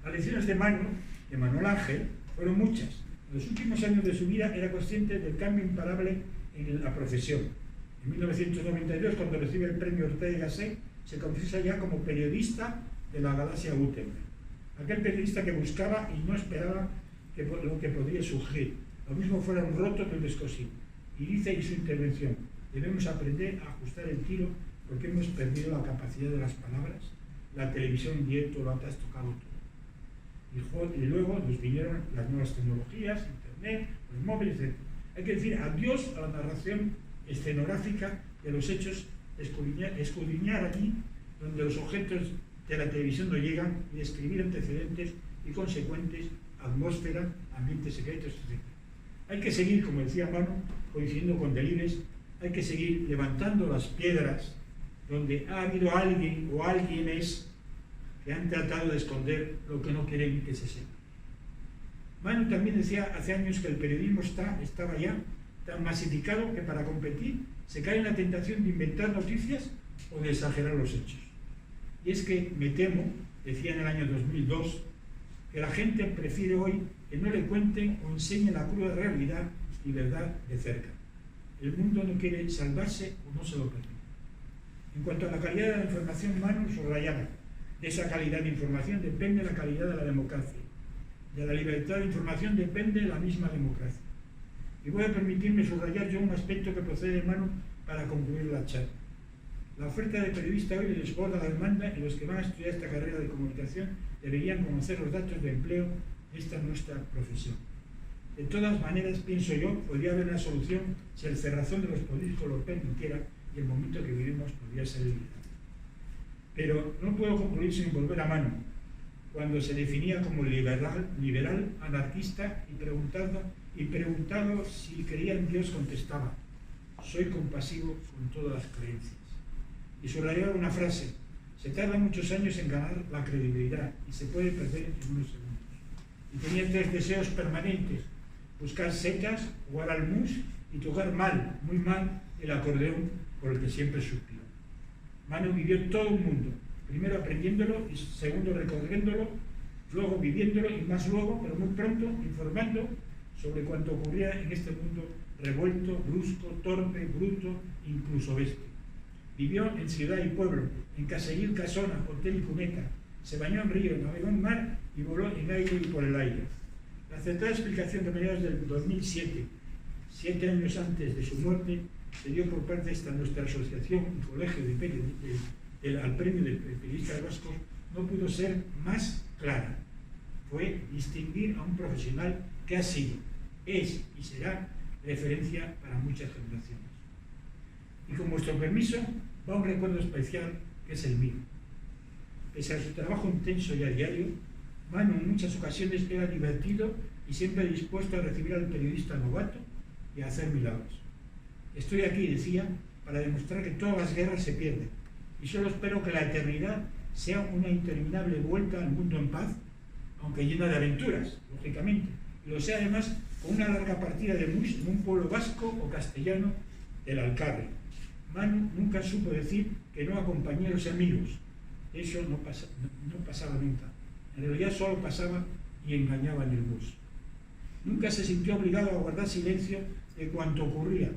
Las lecciones de Manuel Ángel, fueron muchas. En los últimos años de su vida era consciente del cambio imparable en la profesión. En 1992, cuando recibe el premio Ortega y Gasset, se confiesa ya como periodista de la galaxia Gutenberg. Aquel periodista que buscaba y no esperaba lo que podría surgir. Lo mismo fuera un roto que un descosido. Y dice en su intervención: debemos aprender a ajustar el tiro porque hemos perdido la capacidad de las palabras. La televisión en directo lo ha trastocado todo. Y luego nos vinieron las nuevas tecnologías, internet, los móviles, etc. Hay que decir adiós a la narración escenográfica de los hechos, escudriñar allí donde los objetos de la televisión no llegan y describir antecedentes y consecuentes, atmósfera, ambientes secretos, etc. Hay que seguir, como decía Manu, coincidiendo con Delibes, hay que seguir levantando las piedras donde ha habido alguien o alguienes que han tratado de esconder lo que no quieren que se sepa. Manu también decía hace años que el periodismo estaba ya tan masificado que para competir se cae en la tentación de inventar noticias o de exagerar los hechos. Y es que me temo, decía en el año 2002, que la gente prefiere hoy que no le cuenten o enseñen la cruda realidad y verdad de cerca. El mundo no quiere salvarse o no se lo permite. En cuanto a la calidad de la información, Manu subrayaba: de esa calidad de información depende la calidad de la democracia. De la libertad de información depende la misma democracia. Y voy a permitirme subrayar yo un aspecto que procede de Manu para concluir la charla. La oferta de periodista hoy desborda la demanda y los que van a estudiar esta carrera de comunicación deberían conocer los datos de empleo de esta nuestra profesión. De todas maneras, pienso yo, podría haber una solución si el cerrazón de los políticos lo permitiera y el momento que vivimos podría ser limitado. Pero no puedo concluir sin volver a Manu, cuando se definía como liberal, anarquista y preguntado si creía en Dios, contestaba: soy compasivo con todas las creencias. Y subrayaba una frase: se tarda muchos años en ganar la credibilidad y se puede perder en unos segundos. Y tenía 3 deseos permanentes: buscar setas, jugar al mus y tocar mal, muy mal, el acordeón por el que siempre suspiró. Manu vivió todo un mundo, primero aprendiéndolo y segundo recorriéndolo, luego viviéndolo y más luego, pero muy pronto, informando sobre cuanto ocurría en este mundo revuelto, brusco, torpe, bruto, incluso bestia. Vivió en ciudad y pueblo, en caserío y casona, hotel y cuneta, se bañó en río, navegó en mar y voló en aire y por el aire. La acertada explicación de mediados del 2007, 7 años antes de su muerte, se dio por parte de esta nuestra asociación y colegio al premio de periodistas vascos, no pudo ser más clara. Fue distinguir a un profesional que ha sido, es y será referencia para muchas generaciones. Y con vuestro permiso, va un recuerdo especial que es el mío. Pese a su trabajo intenso y a diario, Manu en muchas ocasiones era divertido y siempre dispuesto a recibir al periodista novato y a hacer milagros. Estoy aquí, decía, para demostrar que todas las guerras se pierden y solo espero que la eternidad sea una interminable vuelta al mundo en paz, aunque llena de aventuras, lógicamente, y lo sea además con una larga partida de mus en un pueblo vasco o castellano del Alcarre. Manu nunca supo decir que no a compañeros y amigos. Eso no pasaba nunca. En realidad solo pasaba y engañaba en el bus. Nunca se sintió obligado a guardar silencio de cuanto ocurría,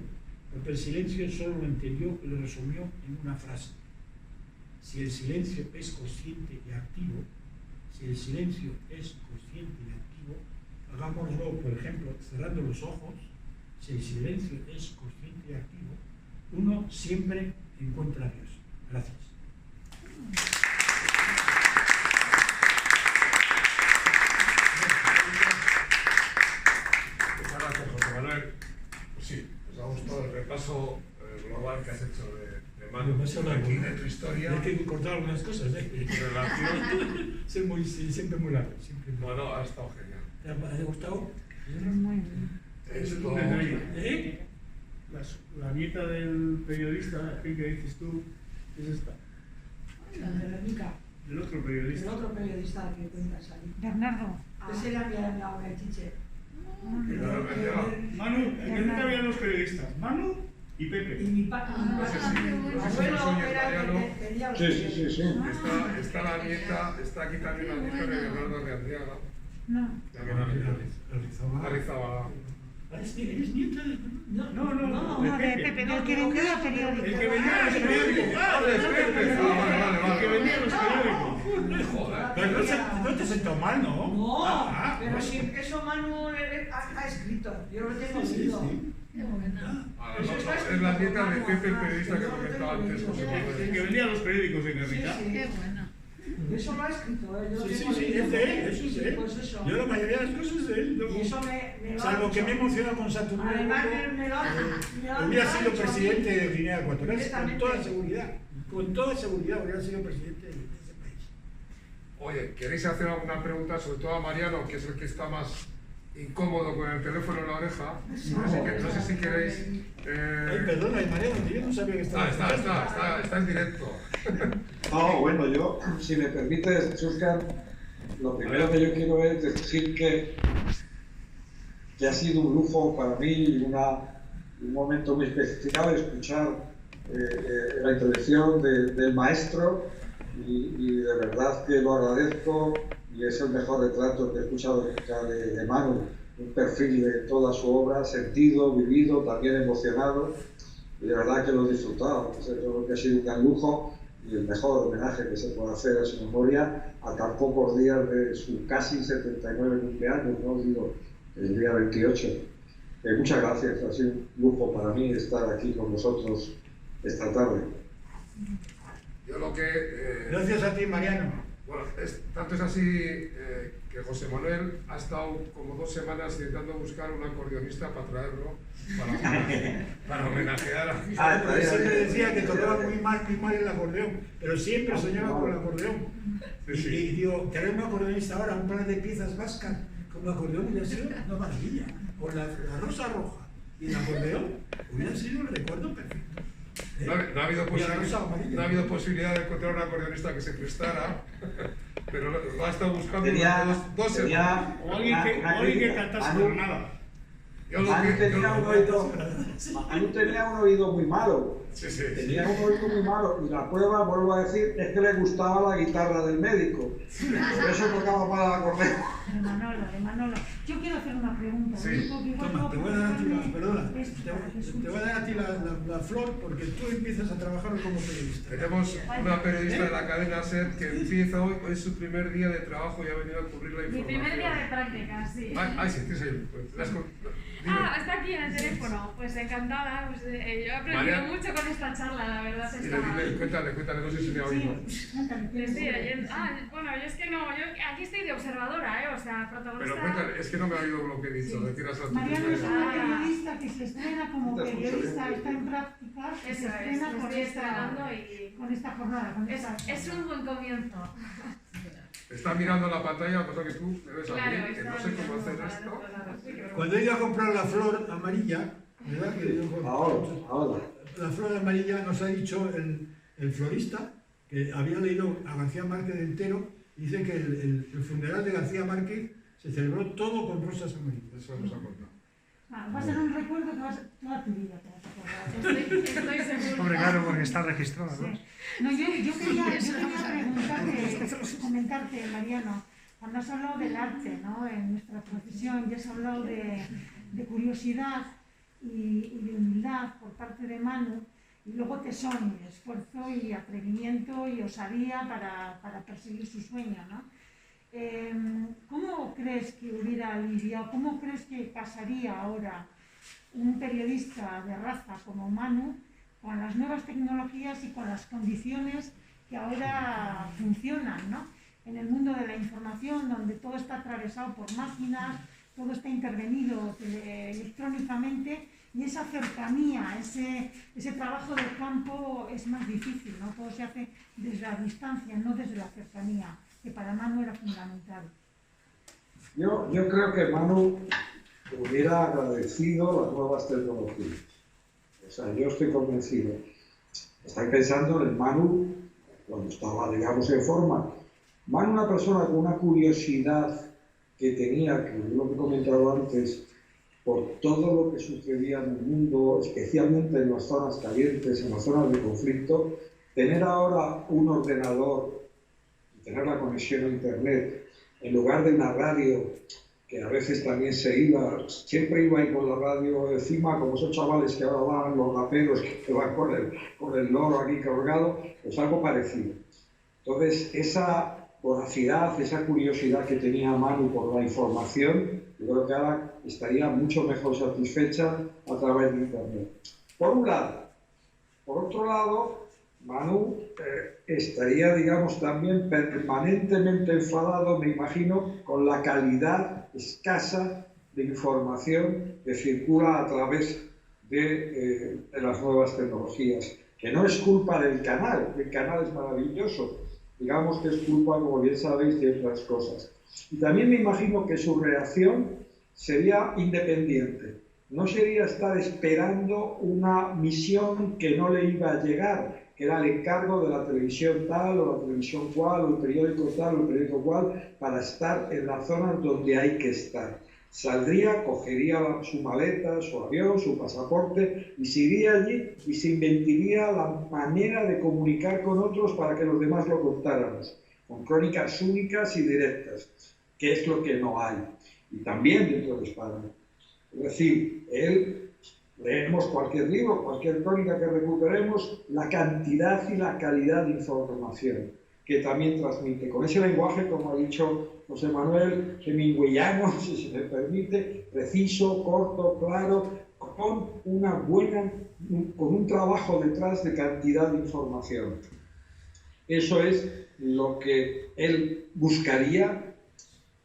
porque el silencio solo lo entendió y lo resumió en una frase: si el silencio es consciente y activo, hagámoslo, por ejemplo, cerrando los ojos. Si el silencio es consciente y activo, uno siempre encuentra a Dios. Gracias. Muchas gracias, José Manuel. Pues sí, nos ha gustado el repaso global que has hecho de vas a hablar aquí con de tu historia. hay que cortar algunas cosas, ¿eh? Relación. Siempre muy largo. Siempre muy largo. Bueno, ha estado genial. ¿Te ha gustado? Muy bien. Esto, ¿Eh? La nieta del periodista, que dices tú, es esta. La de Verónica, Del otro el periodista. otro periodista que cuentas ahí. Bernardo. Ese era mi amigo de Chiche. Claro, claro. Manu, en Guernica había dos periodistas, Manu y Y Pepe. mi padre, No sé si- mi no sé si abuelo soy era el Mariano. que vendía los Sí, sí, sí, sí. Está la nieta, está aquí también la nieta de Bernardo de Andriaga. No. La que nació. Arizabalaga. Arizabalaga. ¿Eres nieta de...? No, de Pepe, del que vendía periódicos. El que vendía los periódicos. Ah, de Pepe. El que vendía los periódicos. Joder. Pero no te sentó mal, ¿no? No, pero si eso Manu ha escrito, yo lo tengo escrito. Qué buena. Ah, no, es la nieta de Pepe, el periodista que comentaba antes, José El que Manuel. vendía los periódicos en Sí, Guernica. sí. Qué buena. Eso lo ha escrito, yo lo Sí, tengo sí, escrito. es de él, eso es de él. Pues eso. Yo la mayoría de las cosas es de él. Y luego- eso me lo ha Salvo que dicho. me he emocionado con Saturno. Además me lo ha Hubiera sido dicho. presidente de Guinea Ecuatorial, con Directamente. toda seguridad. Con toda seguridad hubiera sido presidente de ese país. Oye, ¿queréis hacer alguna pregunta, sobre todo a Mariano, que es el que está más incómodo con el teléfono en la oreja? No sé si queréis... Ay, perdona, Mariano, que yo no sabía que estaba... Está en directo. No, bueno, yo, si me permites, Suscan, lo primero que yo quiero es decir que ha sido un lujo para mí y un momento muy especial escuchar la intervención del maestro y de verdad que lo agradezco y es el mejor retrato que he escuchado nunca de Manu, un perfil de toda su obra, sentido, vivido, también emocionado y de verdad que lo he disfrutado. O sea, yo creo que ha sido un gran lujo y el mejor homenaje que se puede hacer a su memoria a tan pocos días de su casi 79 cumpleaños, no digo el día 28. Muchas gracias, ha sido un lujo para mí estar aquí con vosotros esta tarde. Yo lo que... Gracias a ti, Mariano. Bueno, tanto es así que José Manuel ha estado como 2 semanas intentando buscar un acordeonista para traerlo, para homenajear a... Porque siempre decía que tocaba muy mal el acordeón, pero siempre soñaba con el acordeón. Sí. Y digo, tener un acordeonista ahora, un par de piezas vascas como acordeón hubiera sido una maravilla. Con la rosa roja y el acordeón hubiera sido el recuerdo perfecto. No ha habido Y la rosa amarilla. no ha habido posibilidad de encontrar un acordeonista que se prestara, pero lo ha estado buscando Tenía, durante 2 semanas. tenía O alguien que cantase Manu- por nada. Yo lo Manu que... tenía un oído muy malo. Sí, sí. Tenía un oído muy malo y la prueba, vuelvo a decir, es que le gustaba la guitarra del médico. Por eso tocaba para el acordeón. De Manolo. Yo quiero hacer una pregunta. Sí. Toma, te voy a dar a ti la, perdona, Es para Jesús. te voy a dar a ti la flor porque tú empiezas a trabajar como periodista. Tenemos una periodista de la cadena SER que empieza hoy es su primer día de trabajo y ha venido a cubrir la Mi información. primer día de práctica, sí. Ay, sí, tienes ahí. Dime. Está aquí en el teléfono. Pues encantada. Pues, yo he aprendido María. mucho con esta charla, la verdad. Dile, cuéntale, no sé si me ha oído. Cuéntame, Estoy oyendo. Bueno, yo es que no, yo aquí estoy de observadora, o sea, protagonista. Pero cuéntale, es que no me ha oído lo que he dicho, de tiras a tu Mariano es compañero. una periodista que se estrena como Te escucho periodista, bien. está en prácticas, y Eso se es, estrena estoy estrenando y con esta jornada. Con es, esta es un buen comienzo. Está mirando la pantalla, cosa que tú me ves a Claro, mí, que no sé cómo hacer esto. Cuando he ido a comprar la flor amarilla, ¿verdad? Ahora. La flor amarilla nos ha dicho el florista, que había leído a García Márquez entero, dice que el funeral de García Márquez se celebró todo con rosas amarillas. Eso nos ha contado. va a ser un recuerdo que vas toda tu vida te vas a acordar. Estoy seguro. Hombre, claro, porque está registrado, ¿no? Sí. No, yo quería comentarte, Mariano, cuando has hablado del arte, ¿no? En nuestra profesión, ya has hablado de curiosidad y de humildad por parte de Manu, y luego tesón, y esfuerzo y atrevimiento y osadía para perseguir su sueño, ¿no? ¿Cómo crees que hubiera aliviado, cómo crees que pasaría ahora un periodista de raza como Manu con las nuevas tecnologías y con las condiciones que ahora funcionan, ¿no? En el mundo de la información, donde todo está atravesado por máquinas, todo está intervenido electrónicamente y esa cercanía, ese trabajo del campo es más difícil, ¿no? Todo se hace desde la distancia, no desde la cercanía, que para Manu era fundamental. Yo creo que Manu hubiera agradecido las nuevas tecnologías. O sea, yo estoy convencido. Estoy pensando en Manu cuando estaba, digamos, en forma. Manu, una persona con una curiosidad que tenía, que es lo que he comentado antes, por todo lo que sucedía en el mundo, especialmente en las zonas calientes, en las zonas de conflicto, tener ahora un ordenador, tener la conexión a Internet, en lugar de una radio, que a veces también siempre iba ahí con la radio encima, como esos chavales que ahora van, los raperos que van con el loro aquí cargado, pues algo parecido. Entonces, esa voracidad, esa curiosidad que tenía Manu por la información, yo creo que ahora estaría mucho mejor satisfecha a través de Internet. Por un lado. Por otro lado, Manu estaría, digamos, también permanentemente enfadado, me imagino, con la calidad escasa de información que circula a través de las nuevas tecnologías. Que no es culpa del canal, el canal es maravilloso, digamos que es culpa, como bien sabéis, de otras cosas. Y también me imagino que su reacción sería independiente. No sería estar esperando una misión que no le iba a llegar, que era el encargo de la televisión tal, o la televisión cual, o el periódico tal, o el periódico cual, para estar en las zonas donde hay que estar. Saldría, cogería su maleta, su avión, su pasaporte, y se iría allí y se inventaría la manera de comunicar con otros para que los demás lo contáramos, con crónicas únicas y directas, que es lo que no hay. Y también dentro de España. Es decir, leemos cualquier libro, cualquier crónica que recuperemos, la cantidad y la calidad de información que también transmite. Con ese lenguaje, como ha dicho José Manuel, hemingwayano, si se me permite, preciso, corto, claro, con un trabajo detrás de cantidad de información. Eso es lo que él buscaría,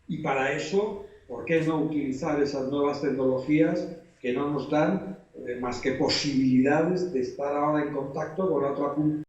y para eso, ¿por qué no utilizar esas nuevas tecnologías que no nos dan más que posibilidades de estar ahora en contacto con la otra punta